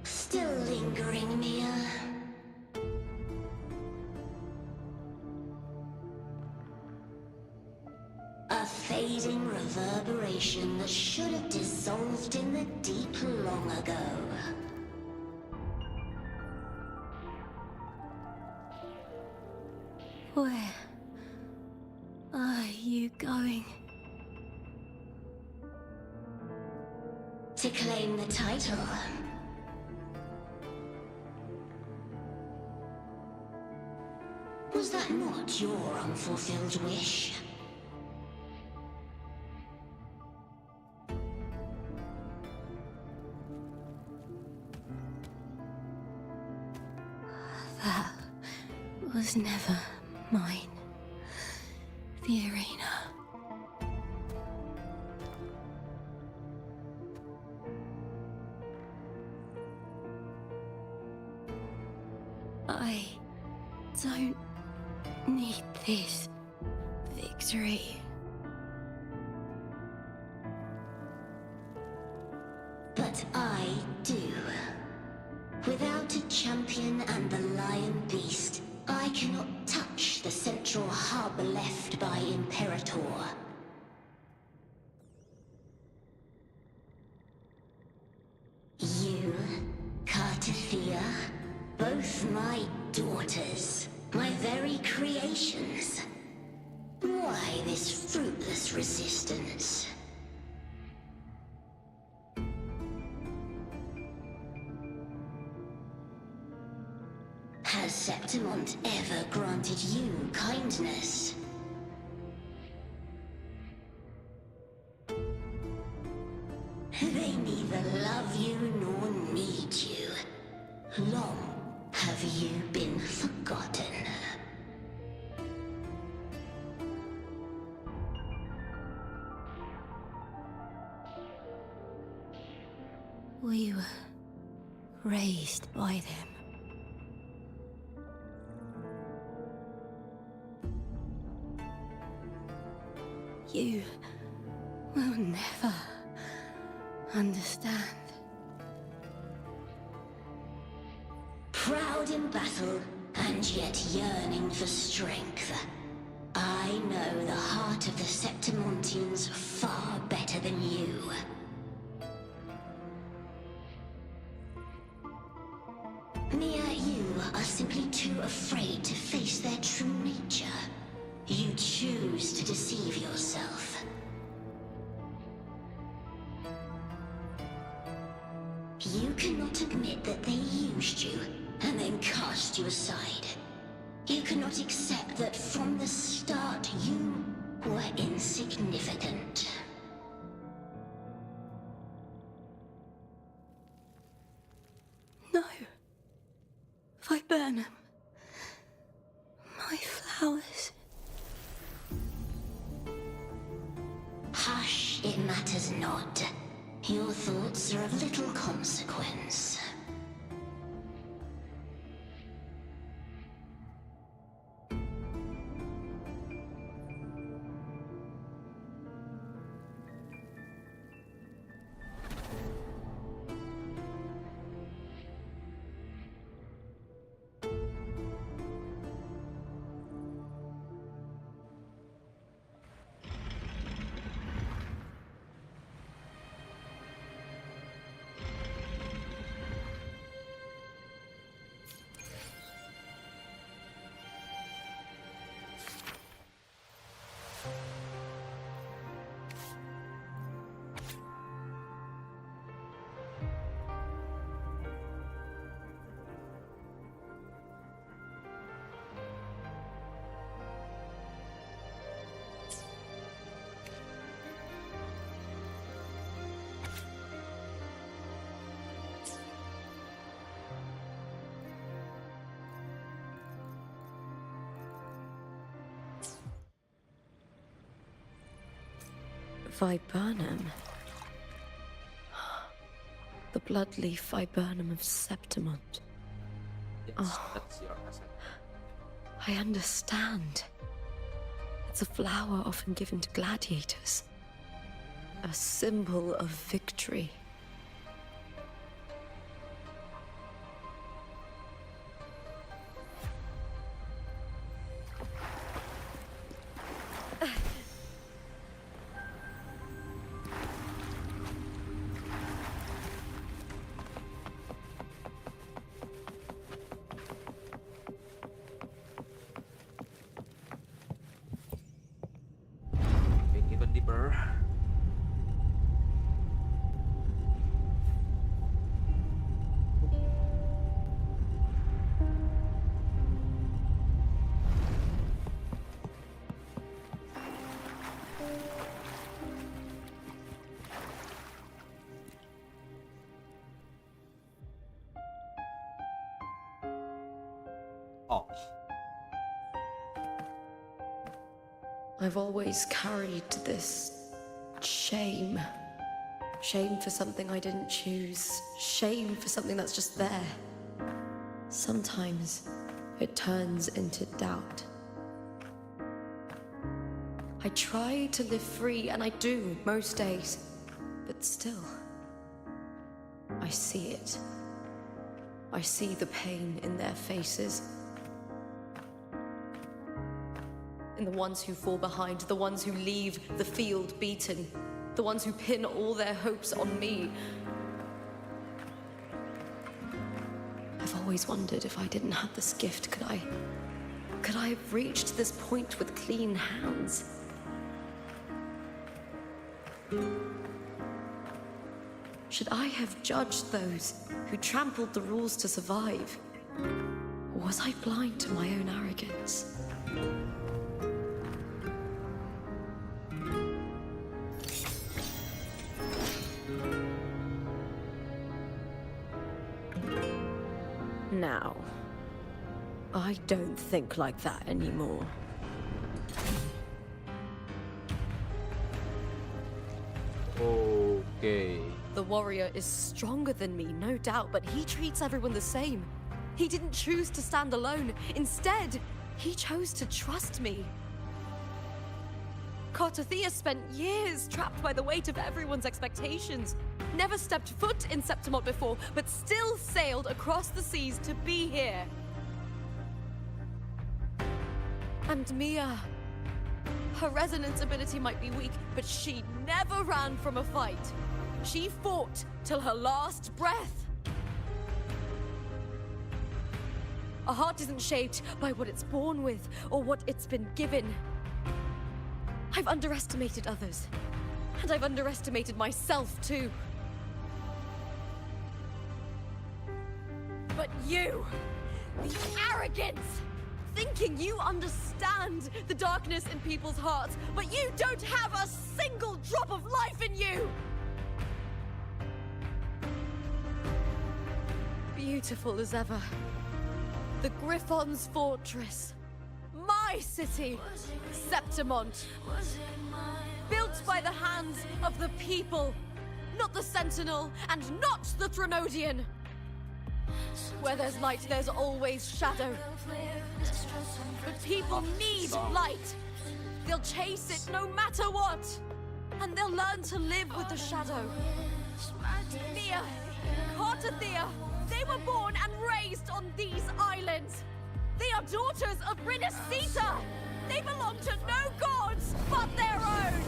Still lingering, Mia. A fading reverberation that should have dissolved in the deep long ago. Where are you going? To claim the title. Was that not your unfulfilled wish? That was never mine. The arena. I don't need this victory. But I do. Without a champion and the lion beast, I cannot touch the central hub left by Imperator. You, Cartathea, both my daughters, my very creations. Why this fruitless resistance? Has Septimont ever granted you kindness? They neither love you nor need you. Long have you been forgotten. We were raised by them. You will never understand. Proud in battle, and yet yearning for strength. I know the heart of the Septimontians far better than you. Mia, you are simply too afraid to face their true nature. You choose to deceive yourself. You cannot admit that they used you, and then cast you aside. You cannot accept that from the start you were insignificant. No. Viburnum. My flowers. Hush, it matters not. Your thoughts are of little consequence. Viburnum. The bloodleaf viburnum of Septimont. Yes, Oh. that's your asset. I understand. It's a flower often given to gladiators. A symbol of victory. Being even deeper. Oh, I've always carried this shame. Shame for something I didn't choose. Shame for something that's just there. Sometimes it turns into doubt. I try to live free, and I do most days, but still, I see it. I see the pain in their faces. In the ones who fall behind, the ones who leave the field beaten, the ones who pin all their hopes on me. I've always wondered if I didn't have this gift, could I have reached this point with clean hands? Should I have judged those who trampled the rules to survive? Or was I blind to my own arrogance? Now, I don't think like that anymore. Okay. The warrior is stronger than me, no doubt, but he treats everyone the same. He didn't choose to stand alone. Instead, he chose to trust me. Cartothea spent years trapped by the weight of everyone's expectations. Never stepped foot in Septimont before, but still sailed across the seas to be here. And Mia, her resonance ability might be weak, but she never ran from a fight. She fought till her last breath. A heart isn't shaped by what it's born with or what it's been given. I've underestimated others, and I've underestimated myself too. But you, the arrogance, thinking you understand the darkness in people's hearts, but you don't have a single drop of life in you! Beautiful as ever. The Griffon's fortress. My city, Septimont. Built by the hands of the people, not the Sentinel and not the Threnodian. Where there's light, there's always shadow. But people need light. They'll chase it no matter what. And they'll learn to live with the shadow. Mia, Cartothea, they were born and raised on these islands. They are daughters of Rinascita. They belong to no gods but their own.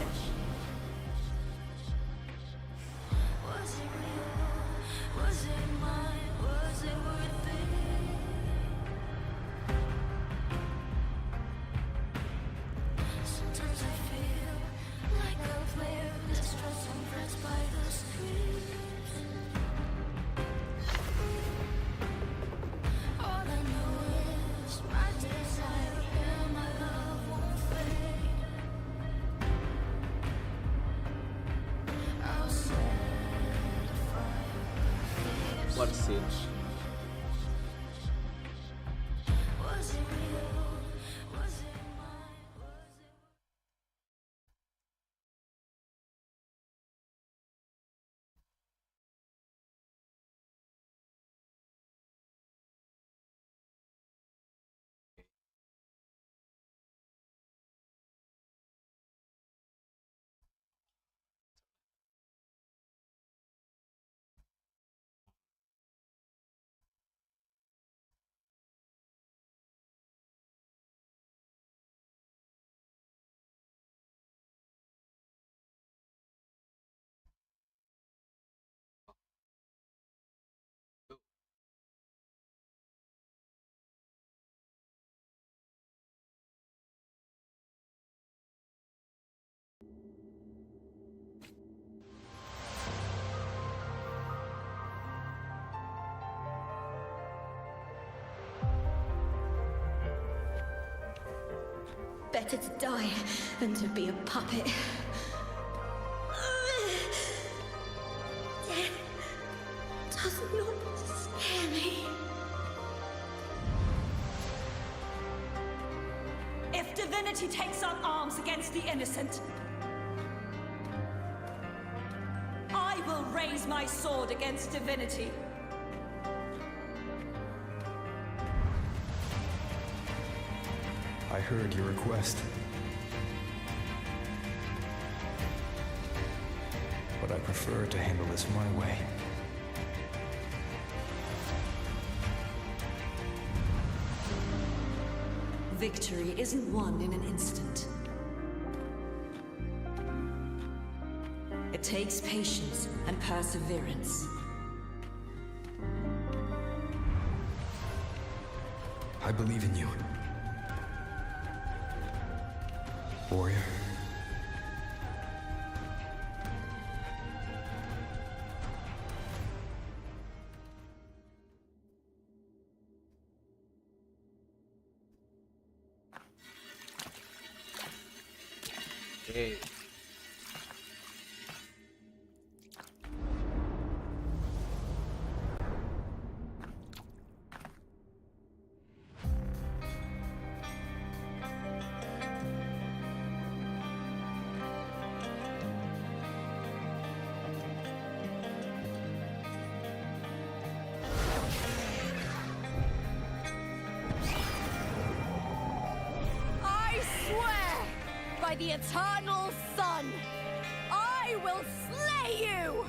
Was it real? Was it mine? Was it worth it? Sometimes I feel like a flare, distressed and pressed by the screams. All I know is my desire and my love won't fade. I'll set a fire. What scene? Was it real? Was it mine? Was it... Better to die than to be a puppet. Death does not scare me. If divinity takes up arms against the innocent, I will raise my sword against divinity. I heard your request. But I prefer to handle this my way. Victory isn't won in an instant. It takes patience and perseverance. I believe in you. Warrior. Okay. I swear by the eternal sun, I will slay you!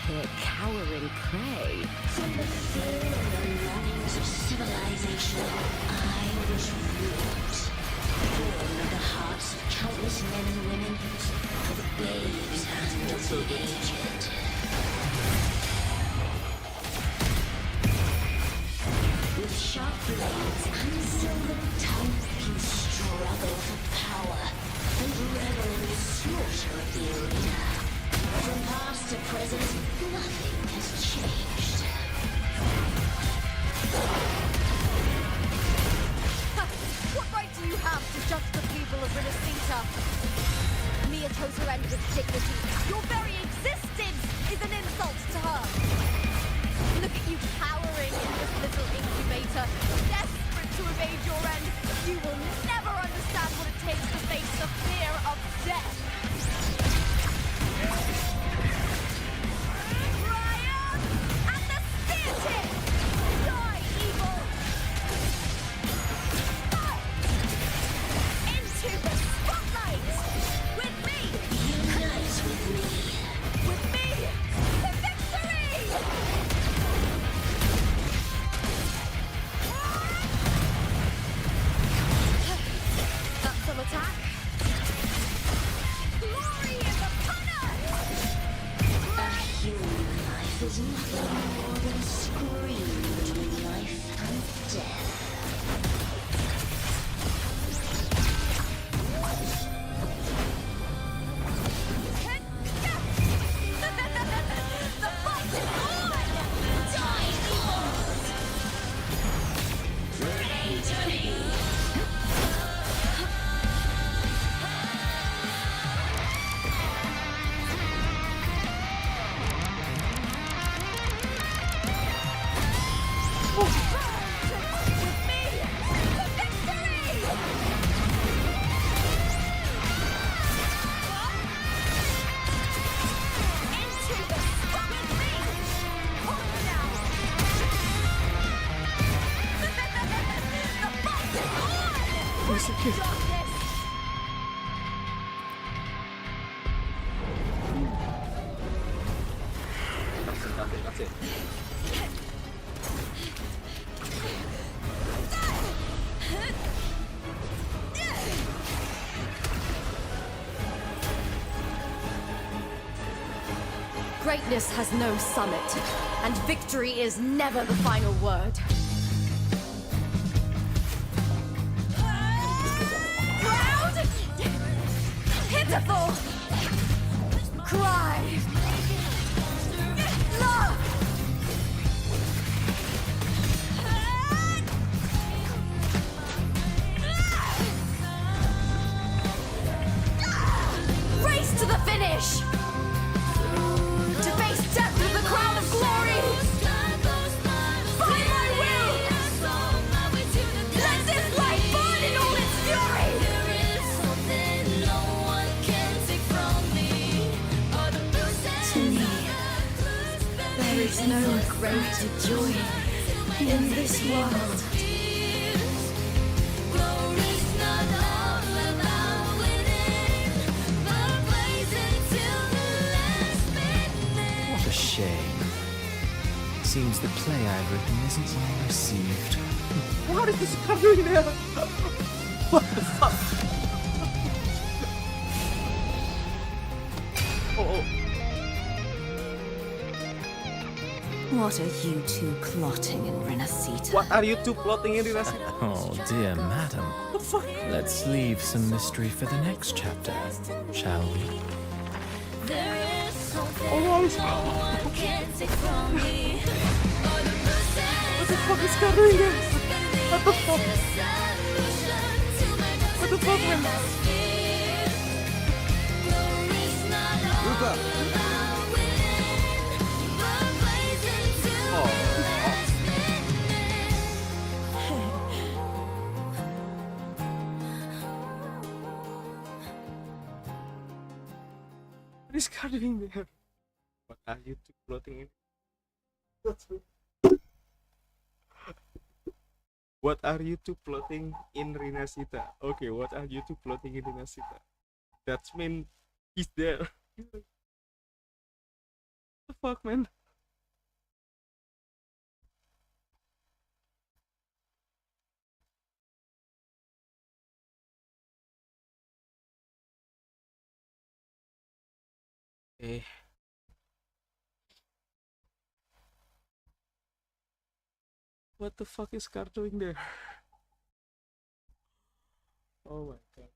Their cowering prey. From the fear and the longings of civilization, I was ruined. Born of the hearts of countless men and women, of the babes and of the aged. With sharp blades and silver tongue, you struggle for power and revel in the slaughter of the arena. From past to present, nothing has changed. What right do you have to judge the people of Renacita? Mia chose her end with dignity. Your very existence is an insult to her. Look at you cowering in this little incubator, desperate to evade your end. You will never understand what it takes to face the fear of death. Ryan! And the spear tip! Die, evil! Into the spotlight! With me! Unite with me. With me! To victory! That's some attack. Glory is upon us! A human life is nothing more than a scream between life and death. The fight is on! Die, evils! Victory! With me! To victory! Into the spot with me! Hold now! The fight is on! Break darkness! That's it. Greatness has no summit, and victory is never the final word. Proud! Pitiful! Cry! Love! Race to the finish! To face death with the crown of glory! By my will! Let this light burn in all its fury! no greater joy in this world. What a shame. Seems the play I've written isn't well received. What is this doing there? What the fuck? Oh. What are you two plotting in Renacita? What are you two plotting in Renacita? Oh, dear madam. What the fuck? Let's leave some mystery for the next chapter, shall we? Oh, what the fuck is God doing there? What the fuck? What the fuck, man? Rupa! What is God doing there? What are you two plotting in? What are you two plotting in Renacita? Okay, what are you two plotting in Renacita? That's mean he's there. What the fuck, man? Eh. What the fuck is Car doing there? Oh my god.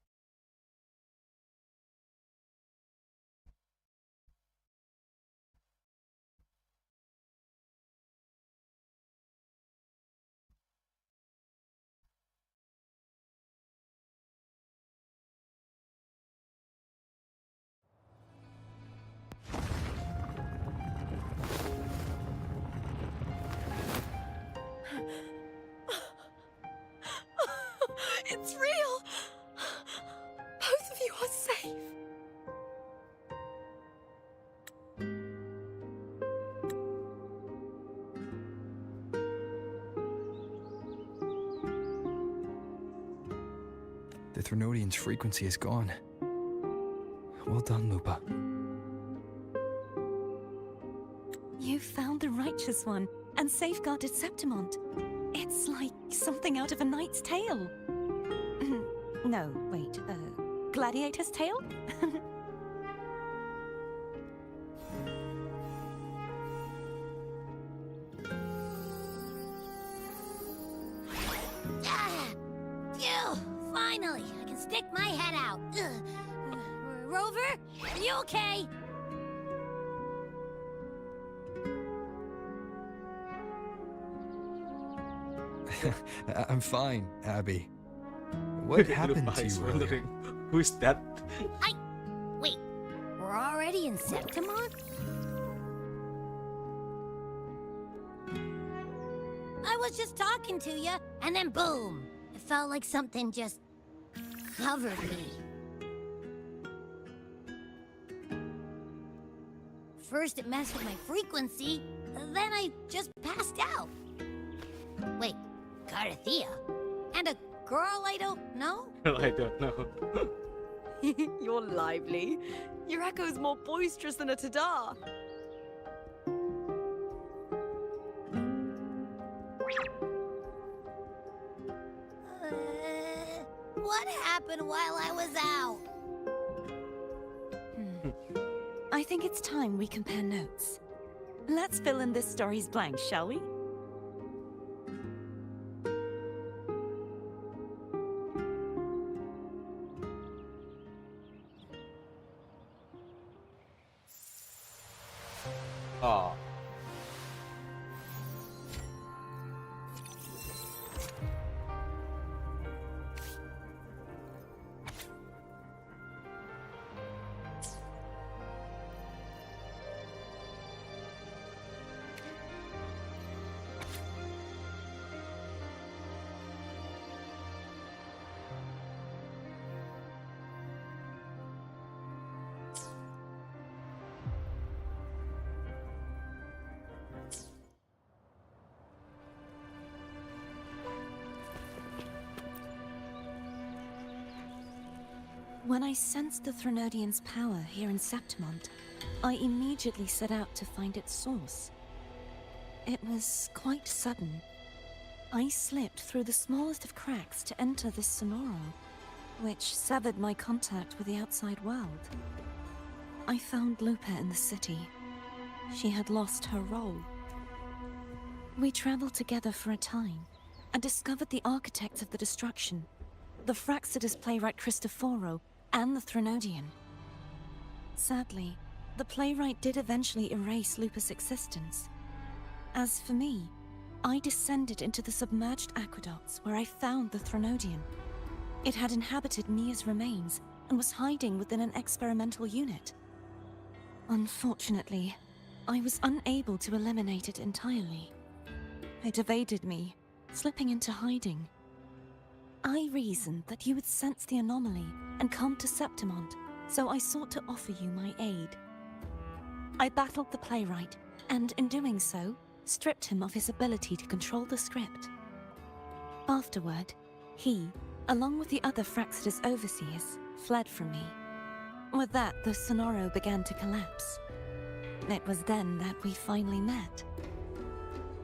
It's real! Both of you are safe. The Threnodian's frequency is gone. Well done, Lupa. You found the righteous one and safeguarded Septimont. It's like something out of a knight's tale. No, wait, gladiator's tale? Phew! Finally, I can stick my head out. Rover, are you okay? I'm fine, Abby. What happened to you earlier? Wondering who's that? Wait, we're already in Septimont? I was just talking to you, and then boom! It felt like something just covered me. First it messed with my frequency, then I just passed out. Wait, Carthea? And a girl I don't know? I don't know. You're lively. Your echo's more boisterous than a tada. What happened while I was out? I think it's time we compare notes. Let's fill in this story's blanks, shall we? Oh. When I sensed the Threnodian's power here in Septimont, I immediately set out to find its source. It was quite sudden. I slipped through the smallest of cracks to enter this sonoro, which severed my contact with the outside world. I found Lupa in the city. She had lost her role. We traveled together for a time, and discovered the architects of the destruction, the Fraxidus playwright Cristoforo, and the Threnodian. Sadly, the playwright did eventually erase Lupa's existence. As for me, I descended into the submerged aqueducts where I found the Threnodian. It had inhabited Mia's remains and was hiding within an experimental unit. Unfortunately, I was unable to eliminate it entirely. It evaded me, slipping into hiding. I reasoned that you would sense the anomaly and come to Septimont, so I sought to offer you my aid. I battled the playwright, and in doing so, stripped him of his ability to control the script. Afterward, he, along with the other Fraxidus overseers, fled from me. With that, the sonoro began to collapse. It was then that we finally met.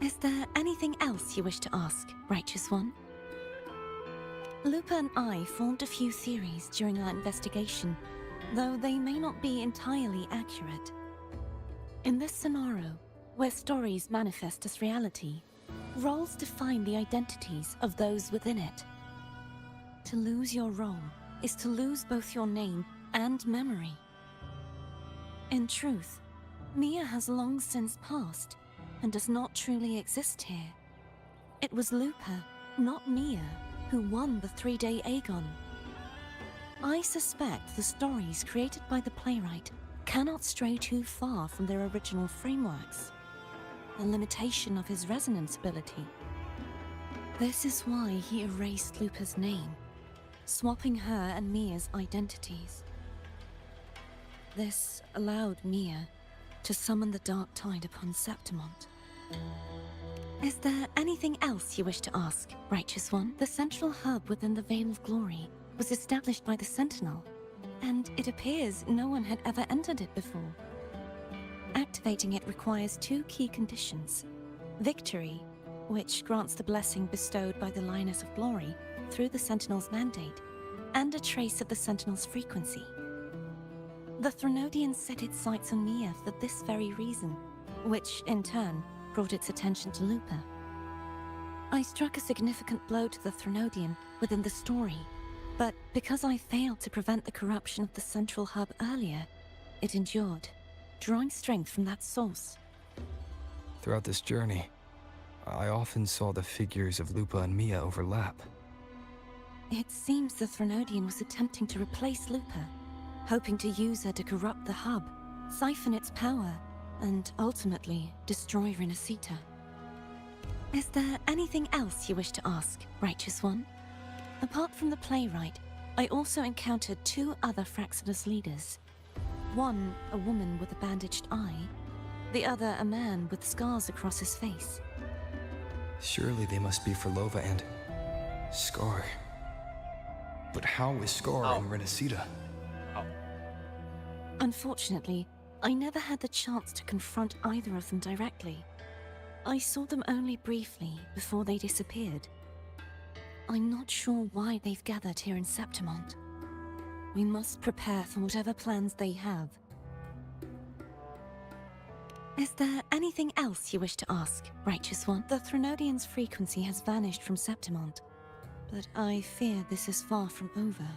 Is there anything else you wish to ask, Righteous One? Lupa and I formed a few theories during our investigation, though they may not be entirely accurate. In this sonoro, where stories manifest as reality, roles define the identities of those within it. To lose your role is to lose both your name and memory. In truth, Mia has long since passed and does not truly exist here. It was Lupa, not Mia, who won the 3-day Aegon. I suspect the stories created by the playwright cannot stray too far from their original frameworks, a limitation of his resonance ability. This is why he erased Lupa's name, swapping her and Mia's identities. This allowed Mia to summon the Dark Tide upon Septimont. Is there anything else you wish to ask, Righteous One? The central hub within the Veil of Glory was established by the Sentinel, and it appears no one had ever entered it before. Activating it requires 2 key conditions: victory, which grants the blessing bestowed by the Lioness of Glory through the Sentinel's mandate, and a trace of the Sentinel's frequency. The Threnodian set its sights on Mia for this very reason, which, in turn, brought its attention to Lupa. I struck a significant blow to the Threnodian within the story, but because I failed to prevent the corruption of the central hub earlier, it endured, drawing strength from that source. Throughout this journey, I often saw the figures of Lupa and Mia overlap. It seems the Threnodian was attempting to replace Lupa, hoping to use her to corrupt the hub, siphon its power, and ultimately destroy Renacita. Is there anything else you wish to ask, Righteous One? Apart from the playwright, I also encountered 2 other Fraxidus leaders. One, a woman with a bandaged eye, the other a man with scars across his face. Surely they must be Forlova and Scar. But how is Scar in Renacita? Unfortunately, I never had the chance to confront either of them directly. I saw them only briefly before they disappeared. I'm not sure why they've gathered here in Septimont. We must prepare for whatever plans they have. Is there anything else you wish to ask, Righteous One? The Threnodian's frequency has vanished from Septimont, but I fear this is far from over.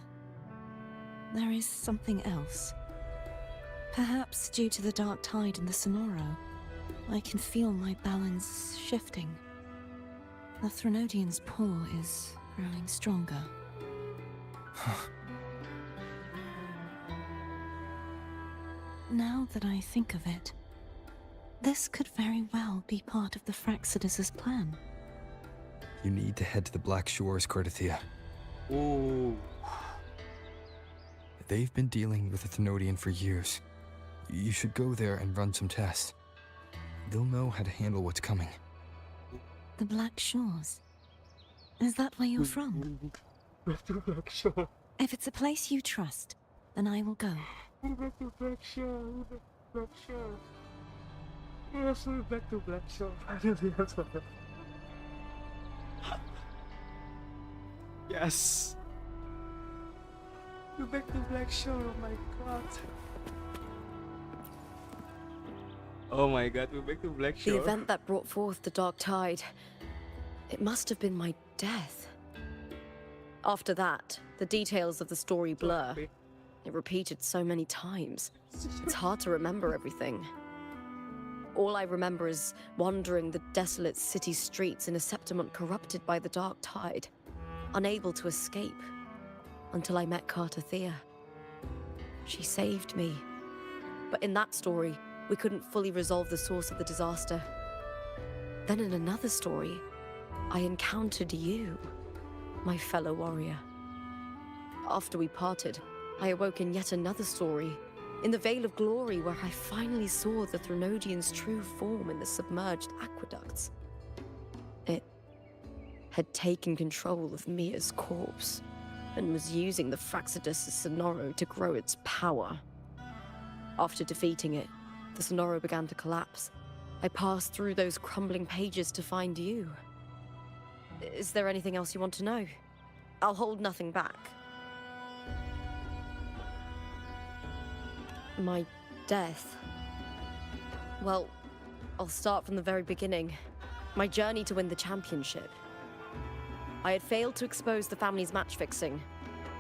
There is something else. Perhaps due to the Dark Tide in the Sonoro, I can feel my balance shifting. The Threnodian's paw is growing stronger. Now that I think of it, this could very well be part of the Fraxidus' plan. You need to head to the Black Shores, Cordothea. Ooh. They've been dealing with the Thenodian for years. You should go there and run some tests. They'll know how to handle what's coming. The Black Shores? Is that where you're from? If it's a place you trust, then I will go. We're back to Black Show. Black Show. Yes, we're back to Black Show. Yes. We're back to Black Show. Oh my god. Oh my god, we're back to Black Show. The event that brought forth the Dark Tide. It must have been my death. After that, the details of the story blur. It repeated so many times. It's hard to remember everything. All I remember is wandering the desolate city streets in a Septimont corrupted by the Dark Tide, unable to escape, until I met Carter Thea. She saved me. But in that story, we couldn't fully resolve the source of the disaster. Then in another story, I encountered you, my fellow warrior. After we parted, I awoke in yet another story, in the Vale of Glory, where I finally saw the Threnodian's true form in the submerged aqueducts. It had taken control of Mia's corpse, and was using the Fraxidus' Sonoro to grow its power. After defeating it, the Sonoro began to collapse. I passed through those crumbling pages to find you. Is there anything else you want to know? I'll hold nothing back. My death. Well, I'll start from the very beginning. My journey to win the championship. I had failed to expose the family's match fixing.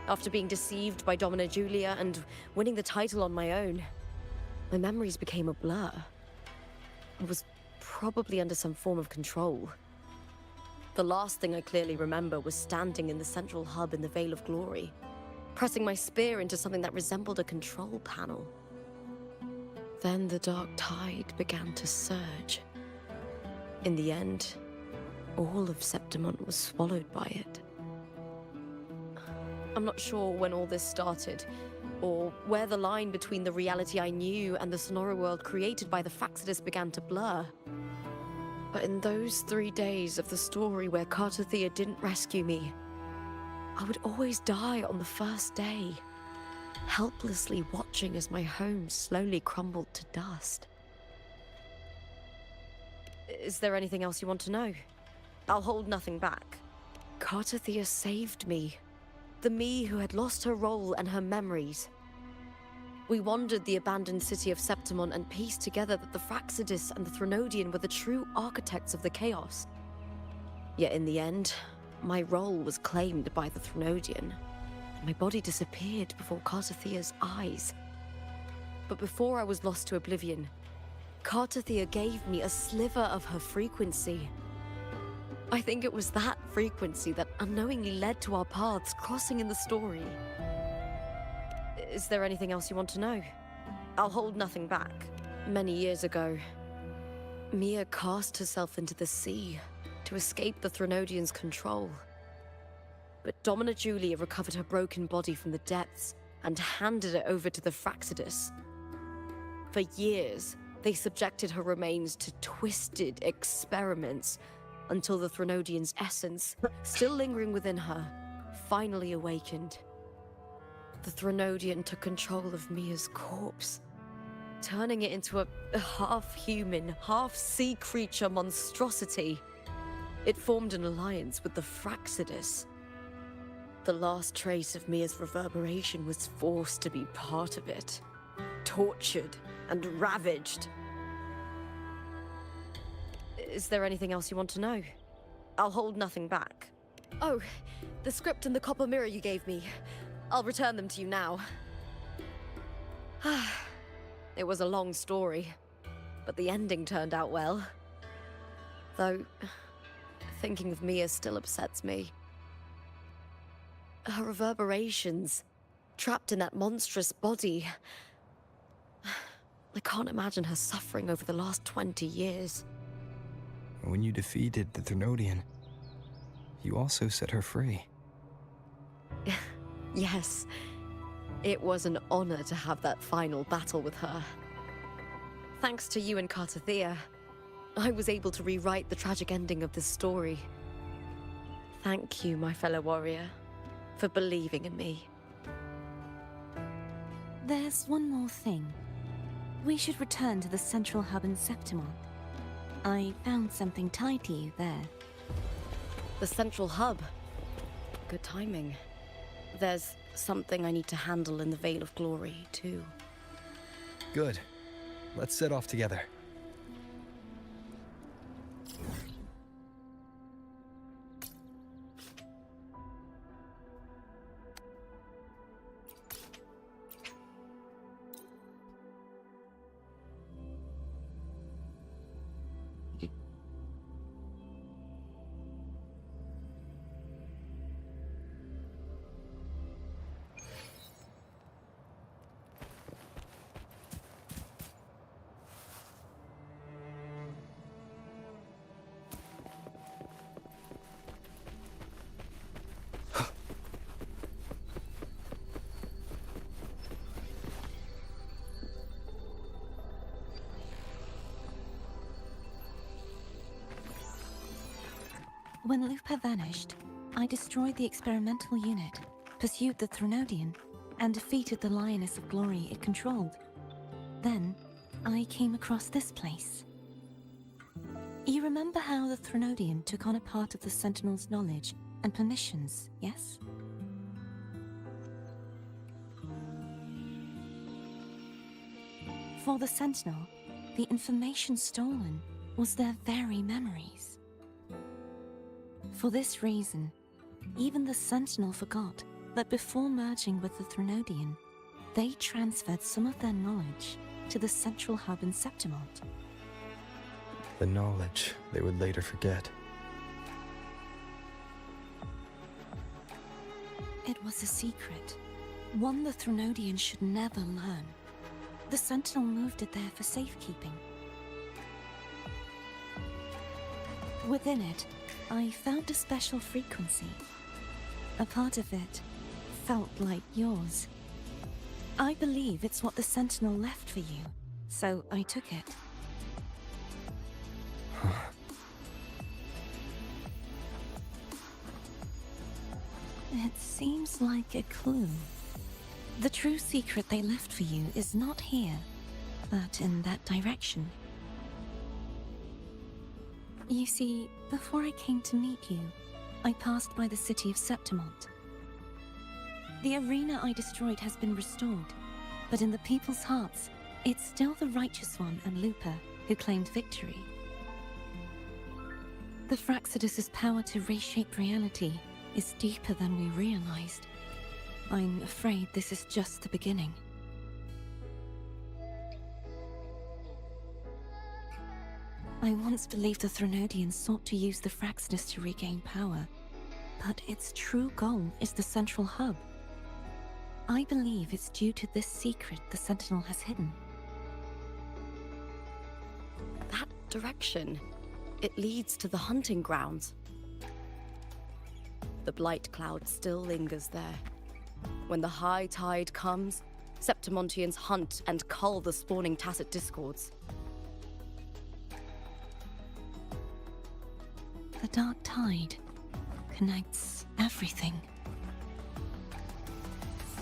After being deceived by Domina Julia and winning the title on my own, my memories became a blur. I was probably under some form of control. The last thing I clearly remember was standing in the central hub in the Vale of Glory, pressing my spear into something that resembled a control panel. Then the Dark Tide began to surge. In the end, all of Septimont was swallowed by it. I'm not sure when all this started, or where the line between the reality I knew and the Sonoro world created by the Fraxidus began to blur. But in those 3 days of the story where Carter Thea didn't rescue me, I would always die on the first day, helplessly watching as my home slowly crumbled to dust. Is there anything else you want to know? I'll hold nothing back. Carter Thea saved me. The me who had lost her role and her memories. We wandered the abandoned city of Septimont and pieced together that the Fraxidus and the Threnodian were the true architects of the chaos. Yet in the end, my role was claimed by the Threnodian. My body disappeared before Carter Thea's eyes. But before I was lost to oblivion, Carter Thea gave me a sliver of her frequency. I think it was that frequency that unknowingly led to our paths crossing in the story. Is there anything else you want to know? I'll hold nothing back. Many years ago, Mia cast herself into the sea to escape the Threnodian's control. But Domina Julia recovered her broken body from the depths and handed it over to the Fraxidus. For years, they subjected her remains to twisted experiments until the Threnodian's essence, still lingering within her, finally awakened. The Threnodian took control of Mia's corpse, turning it into a half-human, half-sea creature monstrosity. It formed an alliance with the Fraxidus. The last trace of Mia's reverberation was forced to be part of it, tortured and ravaged. Is there anything else you want to know? I'll hold nothing back. Oh, the script and the copper mirror you gave me. I'll return them to you now. It was a long story, but the ending turned out well. Though, thinking of Mia still upsets me. Her reverberations, trapped in that monstrous body. I can't imagine her suffering over the last 20 years. When you defeated the Threnodian, you also set her free. Yes, it was an honor to have that final battle with her. Thanks to you and Carter Thea, I was able to rewrite the tragic ending of this story. Thank you, my fellow warrior, for believing in me. There's one more thing. We should return to the central hub in Septimont. I found something tied to you there. The central hub. Good timing. There's something I need to handle in the Veil of Glory, too. Good. Let's set off together. When Lupa vanished, I destroyed the experimental unit, pursued the Threnodian, and defeated the Lioness of Glory it controlled. Then, I came across this place. You remember how the Threnodian took on a part of the Sentinel's knowledge and permissions, yes? For the Sentinel, the information stolen was their very memories. For this reason, even the Sentinel forgot that before merging with the Threnodian, they transferred some of their knowledge to the central hub in Septimont. The knowledge they would later forget. It was a secret, one the Threnodian should never learn. The Sentinel moved it there for safekeeping. Within it, I found a special frequency. A part of it felt like yours. I believe it's what the Sentinel left for you, so I took it. It seems like a clue. The true secret they left for you is not here, but in that direction. You see, before I came to meet you, I passed by the city of Septimont. The arena I destroyed has been restored, but in the people's hearts, it's still the Righteous One and Lupa who claimed victory. The Fraxidus' power to reshape reality is deeper than we realized. I'm afraid this is just the beginning. I once believed the Threnodians sought to use the Fraxidus to regain power, but its true goal is the central hub. I believe it's due to this secret the Sentinel has hidden. That direction, it leads to the hunting grounds. The blight cloud still lingers there. When the high tide comes, Septimontians hunt and cull the spawning Tacit Discords. The dark tide connects everything.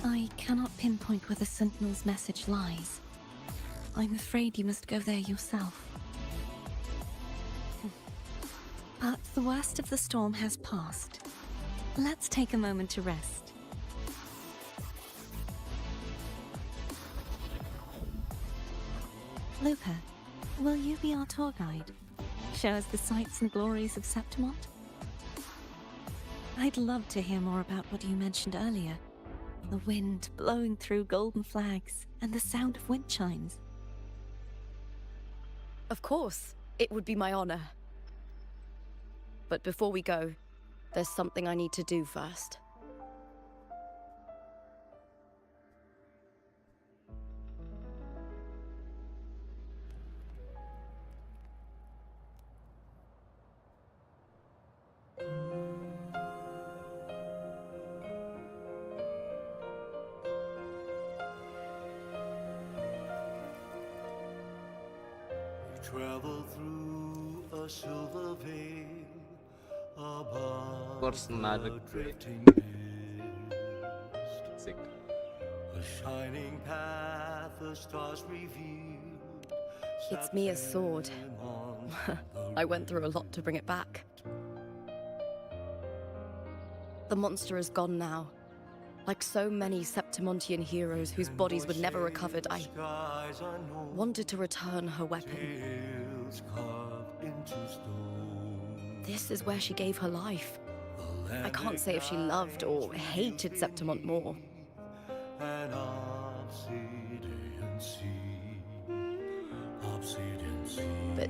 I cannot pinpoint where the Sentinel's message lies. I'm afraid you must go there yourself. But the worst of the storm has passed. Let's take a moment to rest. Lupa, will you be our tour guide? Show us the sights and glories of Septimont? I'd love to hear more about what you mentioned earlier. The wind blowing through golden flags and the sound of wind chimes. Of course, it would be my honor. But before we go, there's something I need to do first. Travel through a silver veil above Course, not the drifting mist. Sick. A shining path the stars revealed. It's Mia's sword. I went through a lot to bring it back. The monster is gone now. Like so many Septimontian heroes whose bodies were never recovered, I wanted to return her weapon. This is where she gave her life. I can't say if she loved or hated Septimont more. But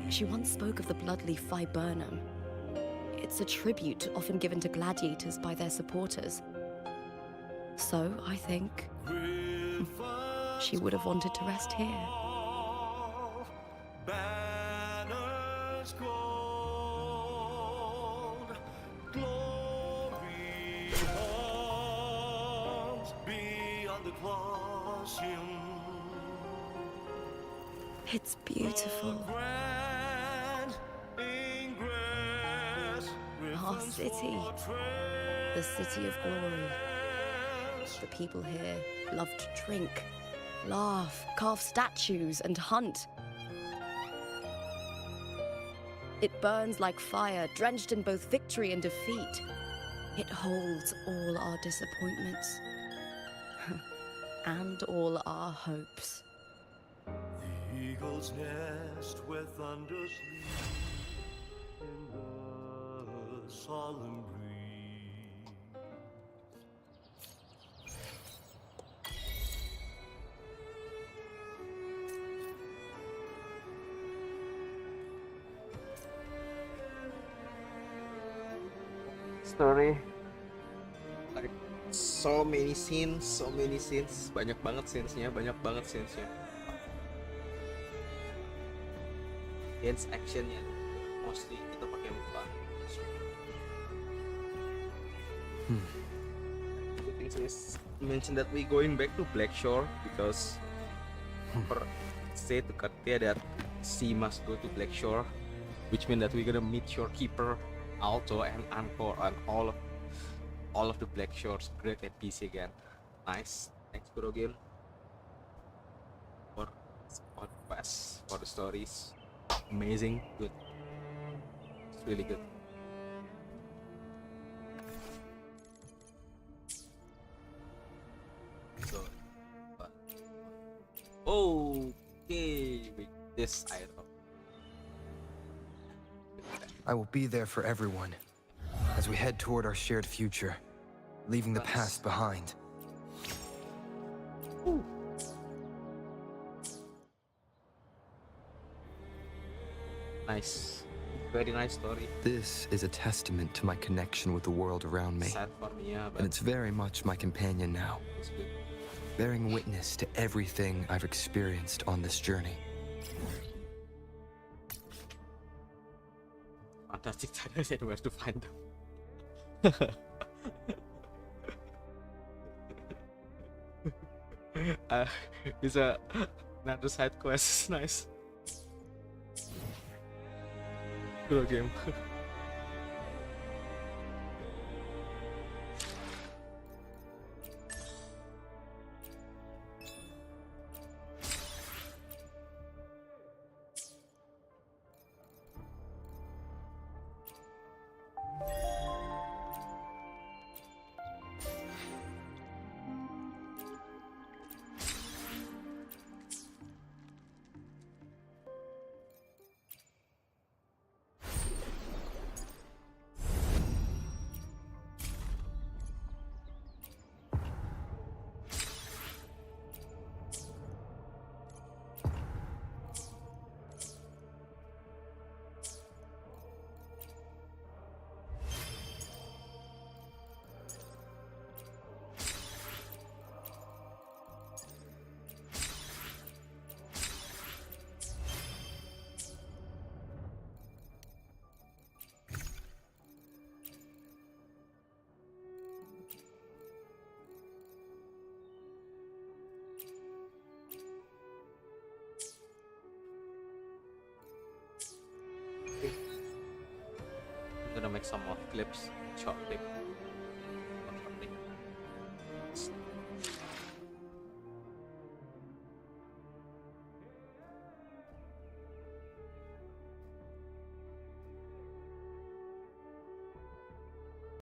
she once spoke of the bloodleaf viburnum. It's a tribute often given to gladiators by their supporters. So, I think she would have wanted to rest here. Banners gold, glory arms beyond the Colosseum. It's beautiful. Our city. The city of glory. The people here love to drink, laugh, carve statues, and hunt. It burns like fire, drenched in both victory and defeat. It holds all our disappointments and all our hopes. The eagle's nest where thunder sleeps in the solemn breeze. Story like so many scenes, banyak banget scenes-nya. Dance action-nya mostly kita pakai muka. The thing is mention that we going back to Blackshore because say to Katia that she must go to Blackshore, which means that we're gonna meet Shorekeeper, Alto, and Anchor, and all of the Blackshore's great NPC again. Nice. Thanks, Bro Game, for quest, for the stories. Amazing, good. It's really good. So, okay, with this item. I will be there for everyone as we head toward our shared future, leaving the past behind. Ooh. Nice. Very nice story. This is a testament to my connection with the world around me. Sad for me, yeah, but and it's very much my companion now, it's good. bearing witness to everything I've experienced on this journey. Fantastic titles and where to find them. It's another side quest. Nice. Good game. I'm gonna make some more clips, short clip.